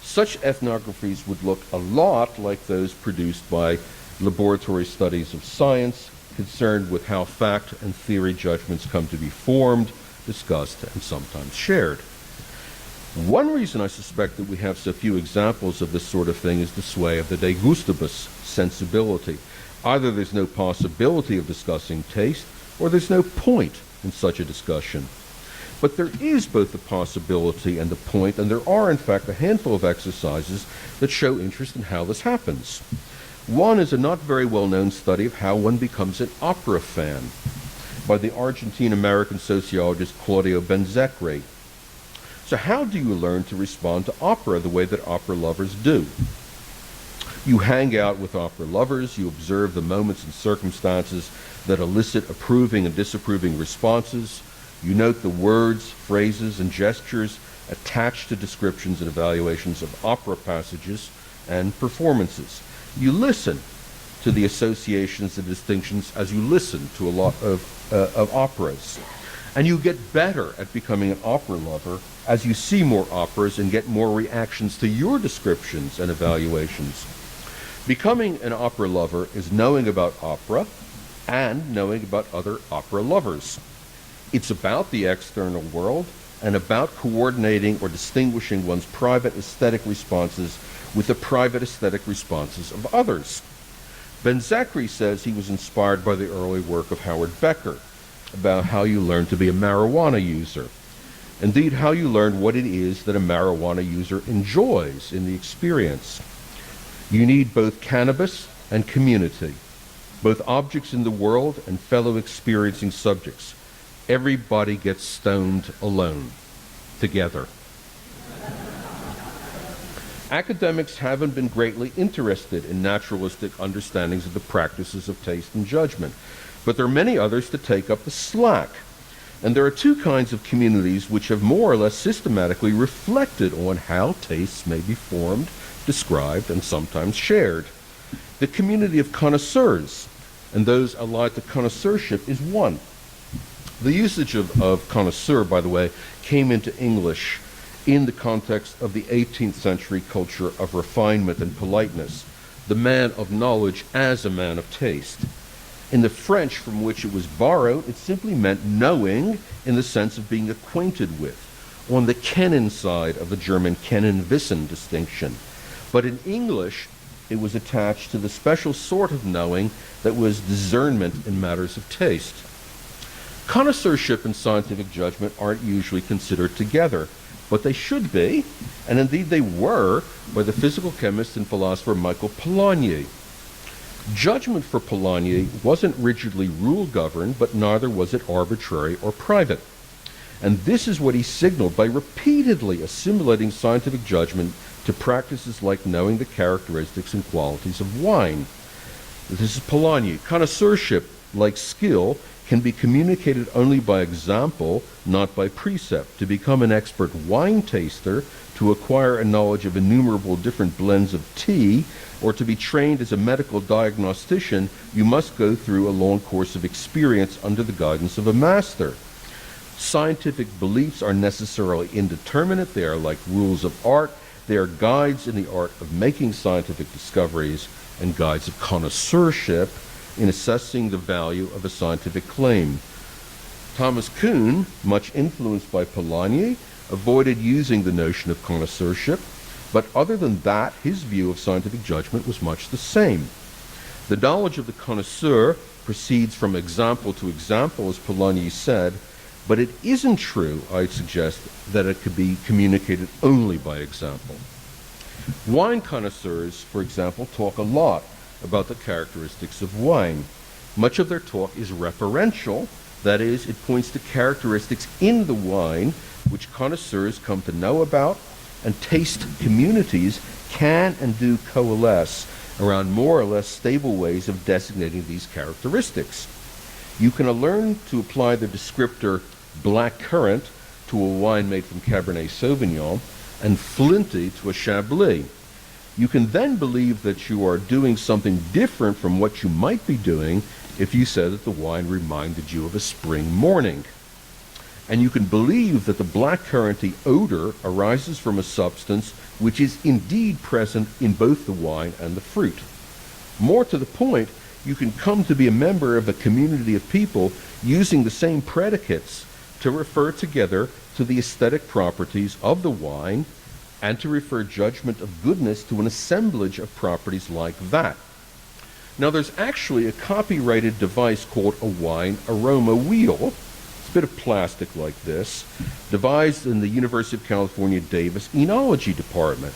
Such ethnographies would look a lot like those produced by laboratory studies of science, concerned with how fact and theory judgments come to be formed, discussed, and sometimes shared. One reason I suspect that we have so few examples of this sort of thing is the sway of the de gustibus sensibility. Either there's no possibility of discussing taste, or there's no point in such a discussion. But there is both the possibility and the point, and there are in fact a handful of exercises that show interest in how this happens. One is a not very well-known study of how one becomes an opera fan by the Argentine-American sociologist Claudio Benzecri. So how do you learn to respond to opera the way that opera lovers do? You hang out with opera lovers, you observe the moments and circumstances that elicit approving and disapproving responses, you note the words, phrases, and gestures attached to descriptions and evaluations of opera passages and performances. You listen to the associations and distinctions as you listen to a lot of operas. And you get better at becoming an opera lover as you see more operas and get more reactions to your descriptions and evaluations. Becoming an opera lover is knowing about opera and knowing about other opera lovers. It's about the external world and about coordinating or distinguishing one's private aesthetic responses with the private aesthetic responses of others. Benzecri says he was inspired by the early work of Howard Becker about how you learn to be a marijuana user. Indeed, how you learn what it is that a marijuana user enjoys in the experience. You need both cannabis and community, both objects in the world and fellow experiencing subjects. Everybody gets stoned alone, together. Academics haven't been greatly interested in naturalistic understandings of the practices of taste and judgment, but there are many others to take up the slack. And there are two kinds of communities which have more or less systematically reflected on how tastes may be formed, described, and sometimes shared. The community of connoisseurs, and those allied to connoisseurship, is one. The usage of connoisseur, by the way, came into English in the context of the 18th century culture of refinement and politeness, the man of knowledge as a man of taste. In the French from which it was borrowed, it simply meant knowing in the sense of being acquainted with, on the kennen side of the German kennen-wissen distinction. But in English, it was attached to the special sort of knowing that was discernment in matters of taste. Connoisseurship and scientific judgment aren't usually considered together, but they should be, and indeed they were, by the physical chemist and philosopher Michael Polanyi. Judgment for Polanyi wasn't rigidly rule-governed, but neither was it arbitrary or private. And this is what he signaled by repeatedly assimilating scientific judgment to practices like knowing the characteristics and qualities of wine. This is Polanyi. Connoisseurship, like skill, can be communicated only by example, not by precept. To become an expert wine taster, to acquire a knowledge of innumerable different blends of tea, or to be trained as a medical diagnostician, you must go through a long course of experience under the guidance of a master. Scientific beliefs are necessarily indeterminate. They are like rules of art. They are guides in the art of making scientific discoveries and guides of connoisseurship in assessing the value of a scientific claim. Thomas Kuhn, much influenced by Polanyi, avoided using the notion of connoisseurship, but other than that, his view of scientific judgment was much the same. The knowledge of the connoisseur proceeds from example to example, as Polanyi said, but it isn't true, I'd suggest, that it could be communicated only by example. Wine connoisseurs, for example, talk a lot about the characteristics of wine. Much of their talk is referential, that is, it points to characteristics in the wine which connoisseurs come to know about, and taste communities can and do coalesce around more or less stable ways of designating these characteristics. You can learn to apply the descriptor black currant to a wine made from Cabernet Sauvignon and flinty to a Chablis. You can then believe that you are doing something different from what you might be doing if you said that the wine reminded you of a spring morning. And you can believe that the blackcurranty odor arises from a substance which is indeed present in both the wine and the fruit. More to the point, you can come to be a member of a community of people using the same predicates to refer together to the aesthetic properties of the wine and to refer judgment of goodness to an assemblage of properties like that. Now, there's actually a copyrighted device called a wine aroma wheel. It's a bit of plastic like this, devised in the University of California, Davis Enology Department.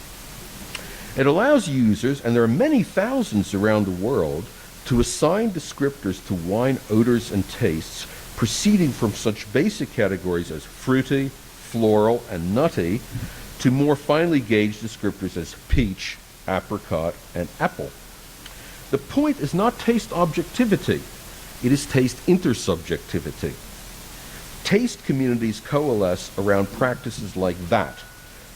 It allows users, and there are many thousands around the world, to assign descriptors to wine odors and tastes, proceeding from such basic categories as fruity, floral, and nutty, to more finely gauged descriptors as peach, apricot, and apple. The point is not taste objectivity, it is taste intersubjectivity. Taste communities coalesce around practices like that,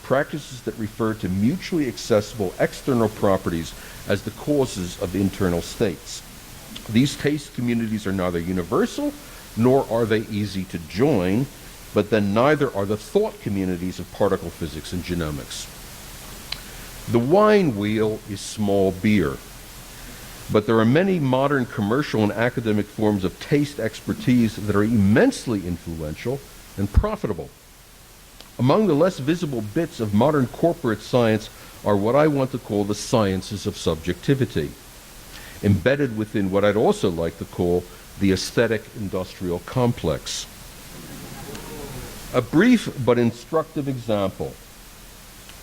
practices that refer to mutually accessible external properties as the causes of internal states. These taste communities are neither universal nor are they easy to join, but then neither are the thought communities of particle physics and genomics. The wine wheel is small beer, but there are many modern commercial and academic forms of taste expertise that are immensely influential and profitable. Among the less visible bits of modern corporate science are what I want to call the sciences of subjectivity, embedded within what I'd also like to call the aesthetic industrial complex. A brief but instructive example.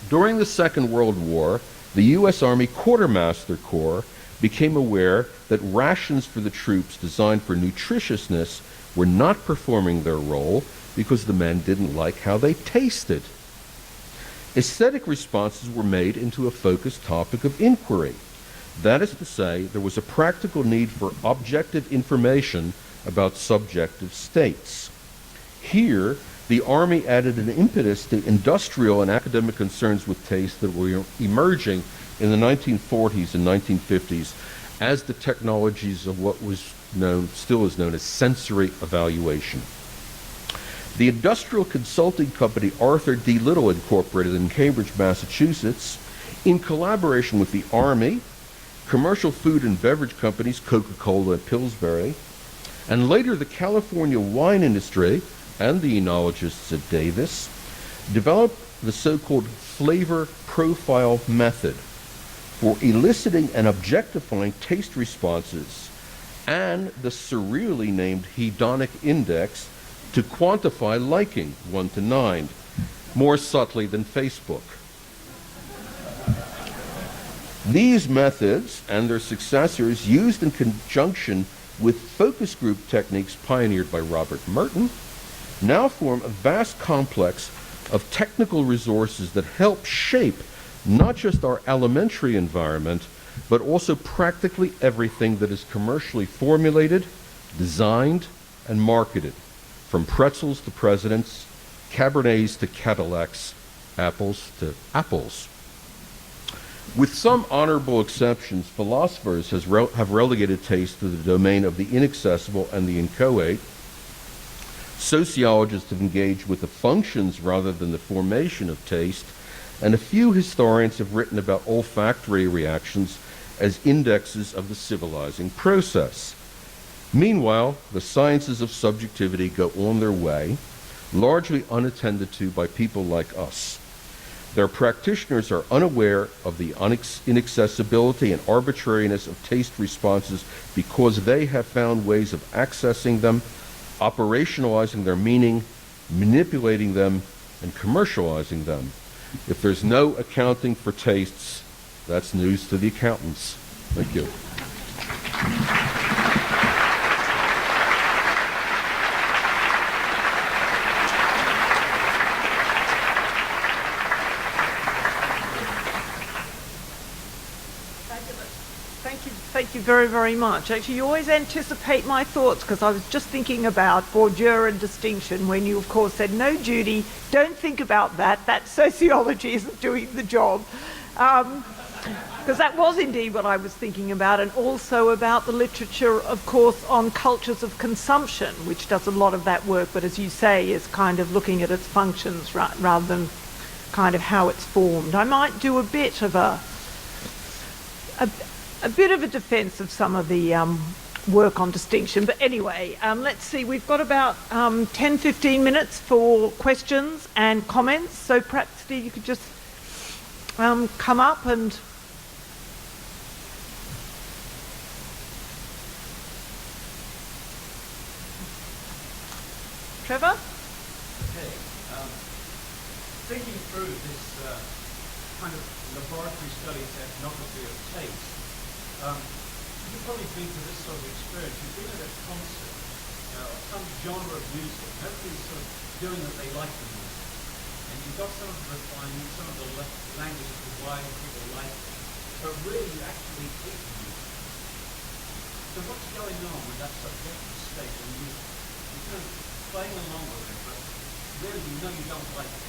During the Second World War, the U.S. Army Quartermaster Corps became aware that rations for the troops designed for nutritiousness were not performing their role because the men didn't like how they tasted. Aesthetic responses were made into a focused topic of inquiry. That is to say, there was a practical need for objective information about subjective states. Here, the Army added an impetus to industrial and academic concerns with taste that were emerging in the 1940s and 1950s as the technologies of what was still is known as sensory evaluation. The industrial consulting company Arthur D. Little Incorporated in Cambridge, Massachusetts, in collaboration with the Army, commercial food and beverage companies, Coca-Cola and Pillsbury, and later the California wine industry and the enologists at Davis, developed the so-called flavor profile method for eliciting and objectifying taste responses, and the surreally named hedonic index to quantify liking 1 to 9, more subtly than Facebook. These methods and their successors, used in conjunction with focus group techniques pioneered by Robert Merton, now form a vast complex of technical resources that help shape not just our elementary environment, but also practically everything that is commercially formulated, designed, and marketed, from pretzels to presidents, Cabernets to Cadillacs, apples to apples. With some honorable exceptions, philosophers have relegated taste to the domain of the inaccessible and the inchoate. Sociologists have engaged with the functions rather than the formation of taste, and a few historians have written about olfactory reactions as indexes of the civilizing process. Meanwhile, the sciences of subjectivity go on their way, largely unattended to by people like us. Their practitioners are unaware of the inaccessibility and arbitrariness of taste responses because they have found ways of accessing them, operationalizing their meaning, manipulating them, and commercializing them. If there's no accounting for tastes, that's news to the accountants. Thank you. Thank you very, very much. Actually, you always anticipate my thoughts, because I was just thinking about Bourdieu and distinction when you, of course, said, no, Judy, don't think about that. That sociology isn't doing the job. Because that was indeed what I was thinking about, and also about the literature, of course, on cultures of consumption, which does a lot of that work, but as you say, is kind of looking at its functions rather than kind of how it's formed. I might do a bit of a bit of a defense of some of the work on distinction. But anyway, let's see, we've got about 10, 15 minutes for questions and comments. So perhaps, Steve, you could just come up and... Trevor? Okay. Thinking through this kind of laboratory study ethnography of taste, you've probably been to this sort of experience. You've been at a concert of some genre of music, and everybody's sort of doing what they like the music. And you've got some of the refinement, some of the language as to why people like it. But really, you actually hate the music. So what's going on with that subjective state when you're kind of playing along with it, but really you know you don't like it?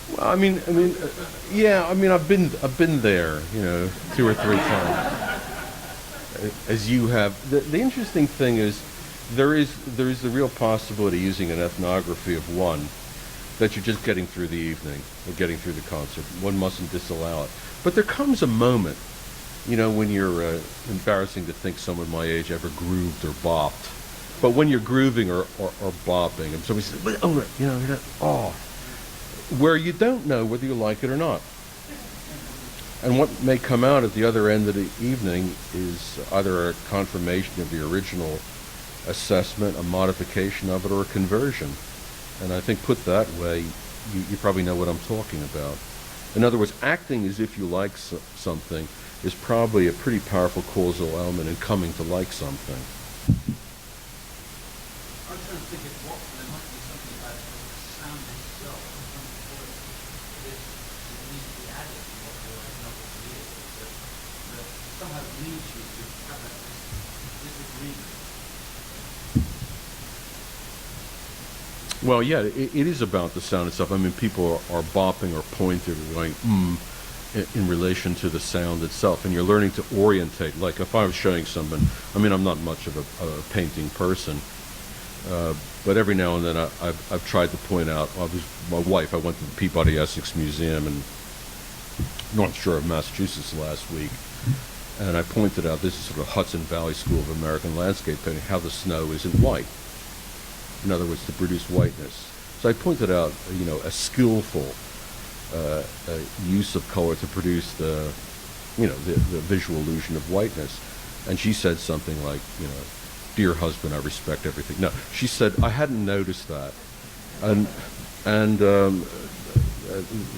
Well, yeah. I mean, I've been there, 2 or 3 times, as you have. The interesting thing is, there is the real possibility, using an ethnography of one, that you're just getting through the evening or getting through the concert. One mustn't disallow it. But there comes a moment, when you're embarrassing to think someone my age ever grooved or bopped. But when you're grooving or bopping, and somebody says, where you don't know whether you like it or not. And what may come out at the other end of the evening is either a confirmation of the original assessment, a modification of it, or a conversion. And I think, put that way, you probably know what I'm talking about. In other words, acting as if you like something is probably a pretty powerful causal element in coming to like something. I'm trying to think of what there might be something about the sound itself, some voice that needs to be added to what your ethnography is, that somehow leads you to have that disagreement. Well, yeah, it is about the sound itself. I mean, people are bopping or pointing or going, in relation to the sound itself. And you're learning to orientate. Like if I was showing someone, I'm not much of a painting person, but every now and then I've tried to point out, my wife, I went to the Peabody Essex Museum in North Shore of Massachusetts last week, and I pointed out, this is sort of Hudson Valley School of American Landscape Painting, how the snow isn't white. In other words, to produce whiteness. So I pointed out, a skillful use of color to produce the visual illusion of whiteness. And she said something like, dear husband, I respect everything. No, she said, I hadn't noticed that. And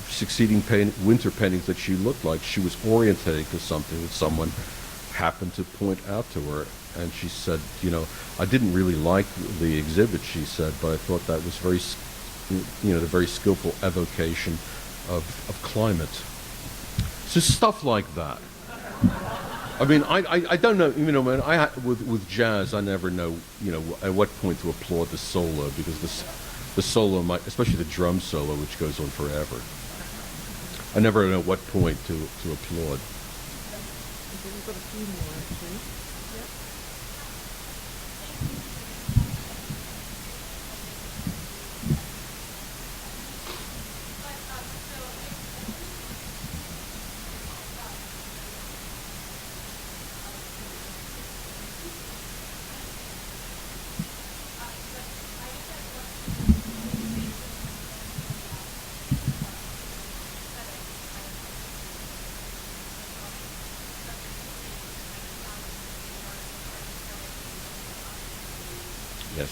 succeeding winter paintings that she looked like, she was orientating to something that someone happened to point out to her. And she said, I didn't really like the exhibit, she said, but I thought that was the very skillful evocation of climate. So stuff like that. I mean, I don't know, with jazz, I never know, at what point to applaud the solo, because the solo might, especially the drum solo, which goes on forever. I never know what point to applaud. We've got a few more, actually. Yes.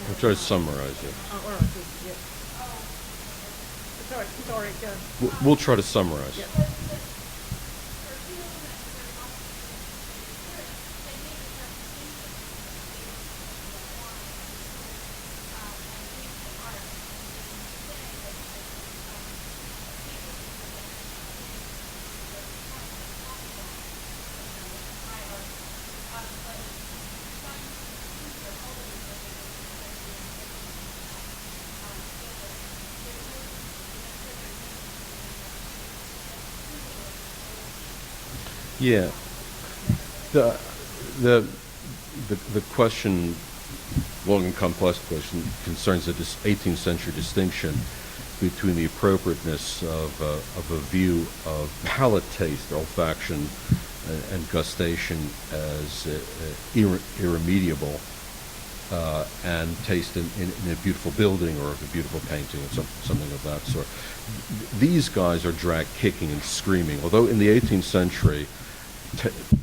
I'll try to summarize it. Oh, all right, good, yeah. Sorry, go. We'll try to summarize. Yeah. Yeah. The, the, the question, long and complex question, concerns the 18th century distinction between the appropriateness of a view of palate taste, olfaction, and gustation as irremediable, and taste in a beautiful building or a beautiful painting or something of that sort. These guys are dragged kicking and screaming. Although in the 18th century,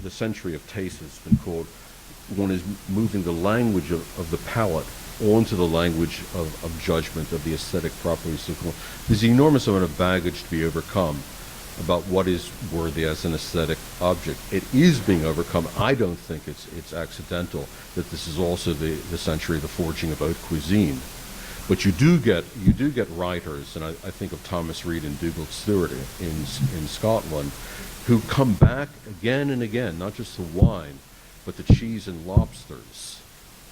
the century of taste has been called, one is moving the language of the palate onto the language of judgment, of the aesthetic properties. There's an enormous amount of baggage to be overcome about what is worthy as an aesthetic object. It is being overcome. I don't think it's accidental that this is also the century of the forging of haute cuisine. But you do get writers, and I think of Thomas Reid and Dougal Stewart in Scotland, who come back again and again, not just the wine, but the cheese and lobsters.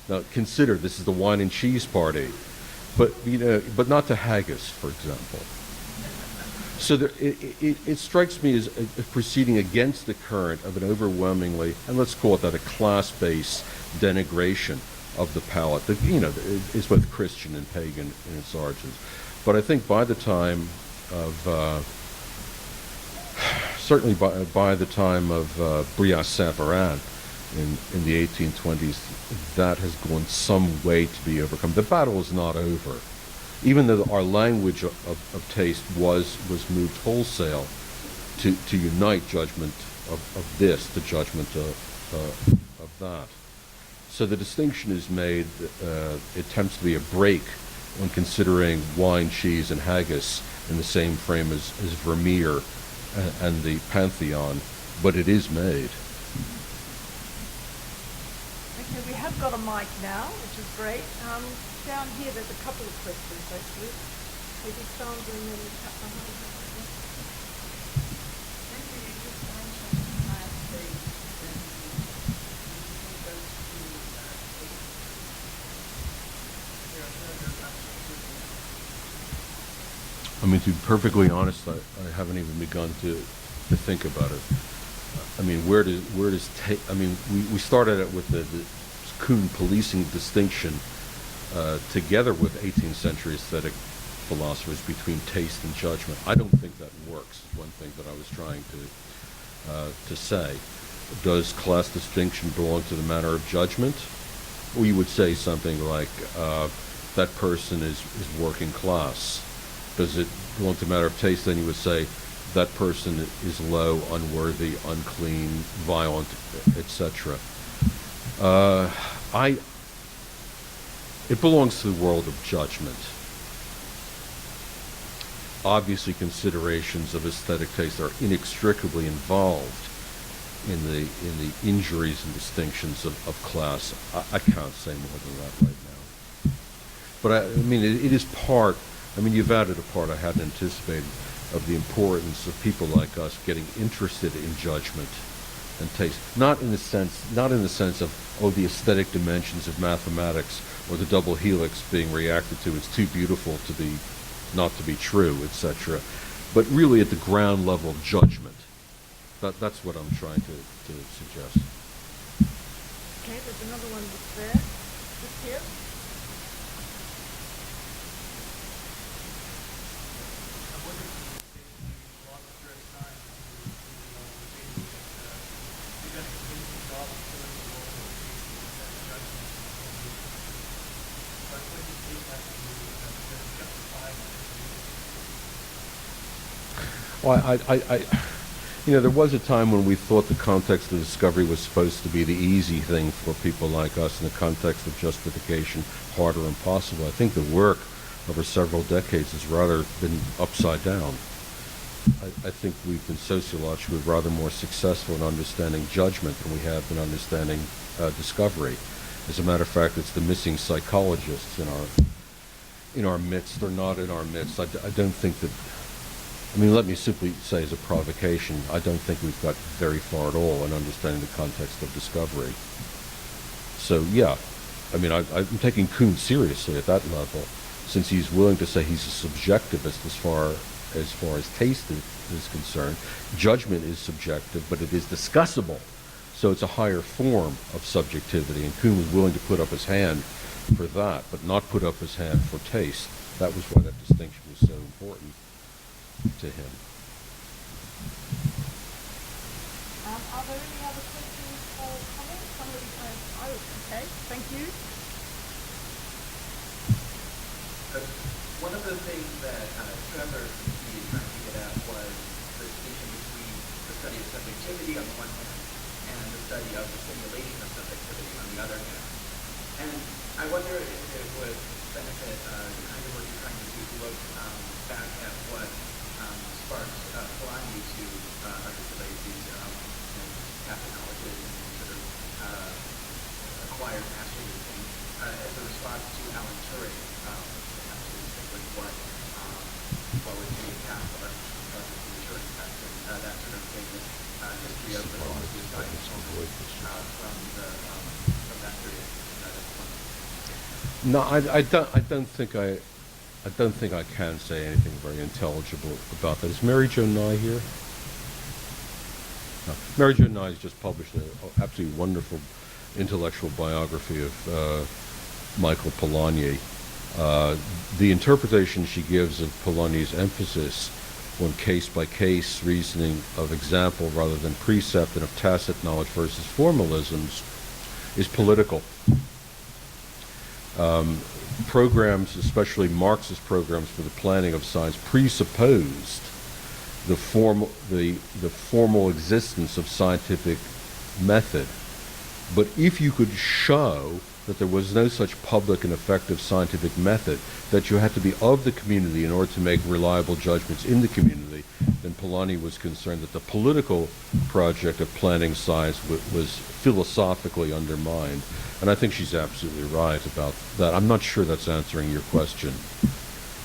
Now consider this is the wine and cheese party, but not to haggis, for example. So it strikes me as proceeding against the current of an overwhelmingly, and let's call it that, a class-based denigration of the palate. That, is both Christian and pagan in its origins. But I think by the time of certainly by the time of Brillat-Savarin in the 1820s, that has gone some way to be overcome. The battle is not over. Even though our language of taste was moved wholesale to unite judgment of this to judgment of that. So the distinction is made, it tends to be a break when considering wine, cheese, and haggis in the same frame as Vermeer and the Pantheon, but it is made. Okay, we have got a mic now, which is great. Down here, there's a couple of questions, actually. Maybe Sandra and then the chap behind her. I mean, to be perfectly honest, I haven't even begun to think about it. I mean, where does I mean, we started out with the Kuhn policing distinction together with 18th century aesthetic philosophers between taste and judgment. I don't think that works. One thing that I was trying to say. Does class distinction belong to the matter of judgment? Or you would say something like that person is working class. Does it belong to the matter of taste? Then you would say that person is low, unworthy, unclean, violent, etc. It belongs to the world of judgment. Obviously, considerations of aesthetic taste are inextricably involved in the injuries and distinctions of class. I can't say more than that right now. But I mean, it is part. I mean, you've added a part I hadn't anticipated of the importance of people like us getting interested in judgment and taste, not in the sense of the aesthetic dimensions of mathematics or the double helix being reacted to. It's too beautiful to be not to be true, etc. But really at the ground level of judgment. That's what I'm trying to suggest. Okay, there's another one that's there. Just here. Well, there was a time when we thought the context of discovery was supposed to be the easy thing for people like us, in the context of justification, hard or impossible. I think the work over several decades has rather been upside down. I think we've been sociologically rather more successful in understanding judgment than we have in understanding discovery. As a matter of fact, it's the missing psychologists in our midst or not in our midst. I don't think that. I mean, let me simply say as a provocation, I don't think we've got very far at all in understanding the context of discovery. So, yeah, I mean, I'm taking Kuhn seriously at that level, since he's willing to say he's a subjectivist as far as taste is concerned. Judgment is subjective, but it is discussable. So it's a higher form of subjectivity, and Kuhn was willing to put up his hand for that, but not put up his hand for taste. That was why that distinction was so important to him. Are there any other questions or comments? Somebody says, oh, okay, thank you. One of the things that Trevor seemed to be trying to get at was the distinction between the study of subjectivity on the one hand and the study of the simulation of subjectivity on the other hand. And I wonder if it would benefit the kind of work you're trying to do to look back at what sparked Polanyi to articulate these Catholic colleges and sort of acquired mastery of things as a response to Alan Turing. What would be a Catholic the Turing test and that sort of famous history of the science from that period. No, I don't think I can say anything very intelligible about that. Is Mary Jo Nye here? No. Mary Jo Nye has just published an absolutely wonderful intellectual biography of Michael Polanyi. The interpretation she gives of Polanyi's emphasis on case-by-case reasoning of example rather than precept and of tacit knowledge versus formalisms is political. Programs, especially Marxist programs for the planning of science, presupposed the formal existence of scientific method. But if you could show that there was no such public and effective scientific method, that you had to be of the community in order to make reliable judgments in the community, then Polanyi was concerned that the political project of planning science was philosophically undermined. And I think she's absolutely right about that. I'm not sure that's answering your question.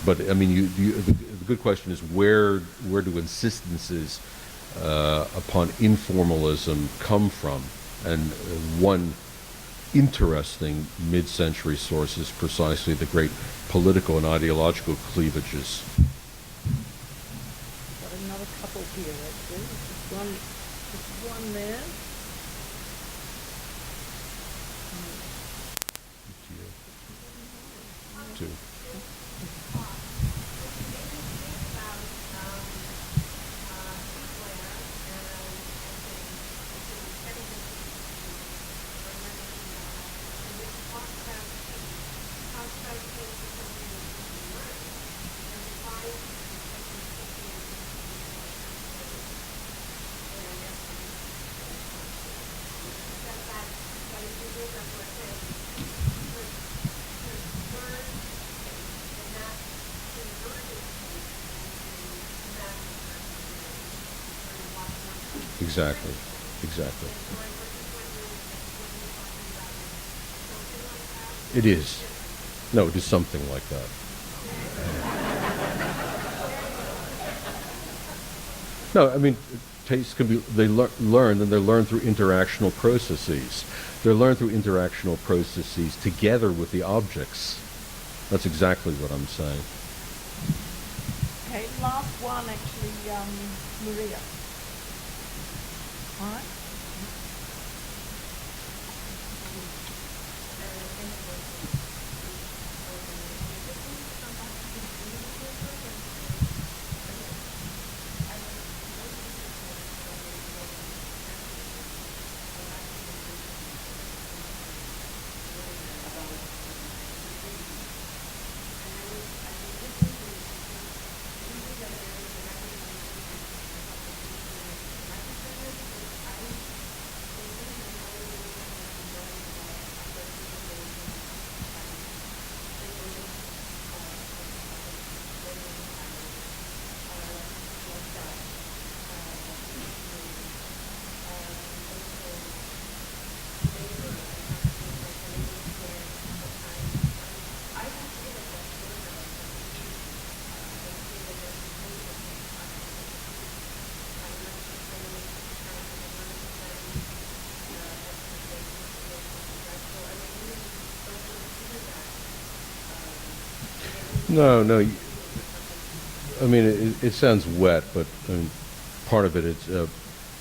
But, I mean, the good question is where do insistences upon informalism come from? And one interesting mid-century source is precisely the great political and ideological cleavages. Got another couple here, actually. Just one there. Two. Exactly. It is. No, it is something like that. No, I mean, tastes can be, they learned, and they're learned through interactional processes. They're learned through interactional processes together with the objects. That's exactly what I'm saying. Okay, last one, actually, Maria. All right. No. I mean, it sounds wet, but I mean, part of it is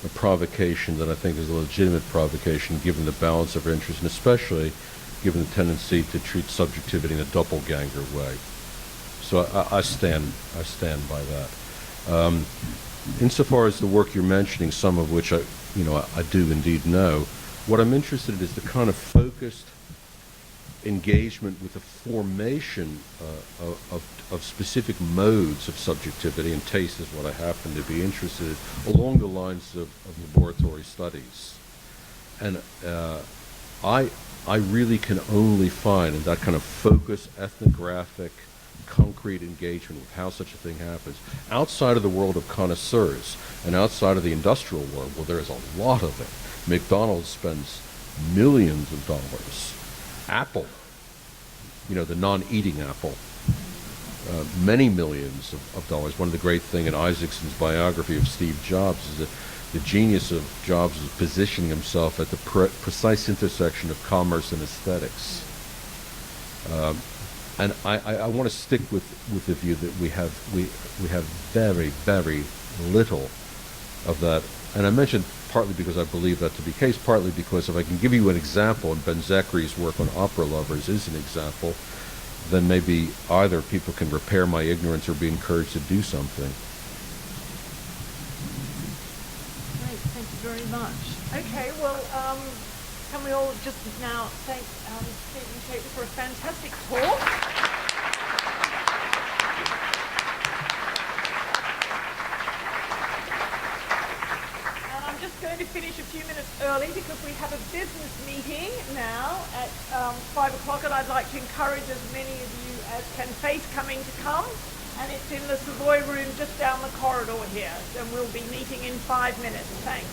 a provocation that I think is a legitimate provocation given the balance of interest, and especially given the tendency to treat subjectivity in a doppelganger way. So I stand by that. Insofar as the work you're mentioning, some of which I do indeed know, what I'm interested in is the kind of focused engagement with the formation of specific modes of subjectivity, and taste is what I happen to be interested in, along the lines of laboratory studies. And I really can only find in that kind of focused, ethnographic, concrete engagement with how such a thing happens, outside of the world of connoisseurs and outside of the industrial world, well, there is a lot of it. McDonald's spends millions of dollars. Apple, the non-eating Apple, many millions of dollars. One of the great things in Isaacson's biography of Steve Jobs is that the genius of Jobs is positioning himself at the precise intersection of commerce and aesthetics. And I want to stick with the view that we have very, very little of that. And I mentioned partly because I believe that to be the case, partly because if I can give you an example, and Ben Zachary's work on opera lovers is an example, then maybe either people can repair my ignorance or be encouraged to do something. Great, thank you very much. Okay, well, can we all just now thank Stephen Shaker for a fantastic talk. Just going to finish a few minutes early because we have a business meeting now at 5 o'clock, and I'd like to encourage as many of you as can face coming to come, and it's in the Savoy room just down the corridor here, and we'll be meeting in 5 minutes. Thanks.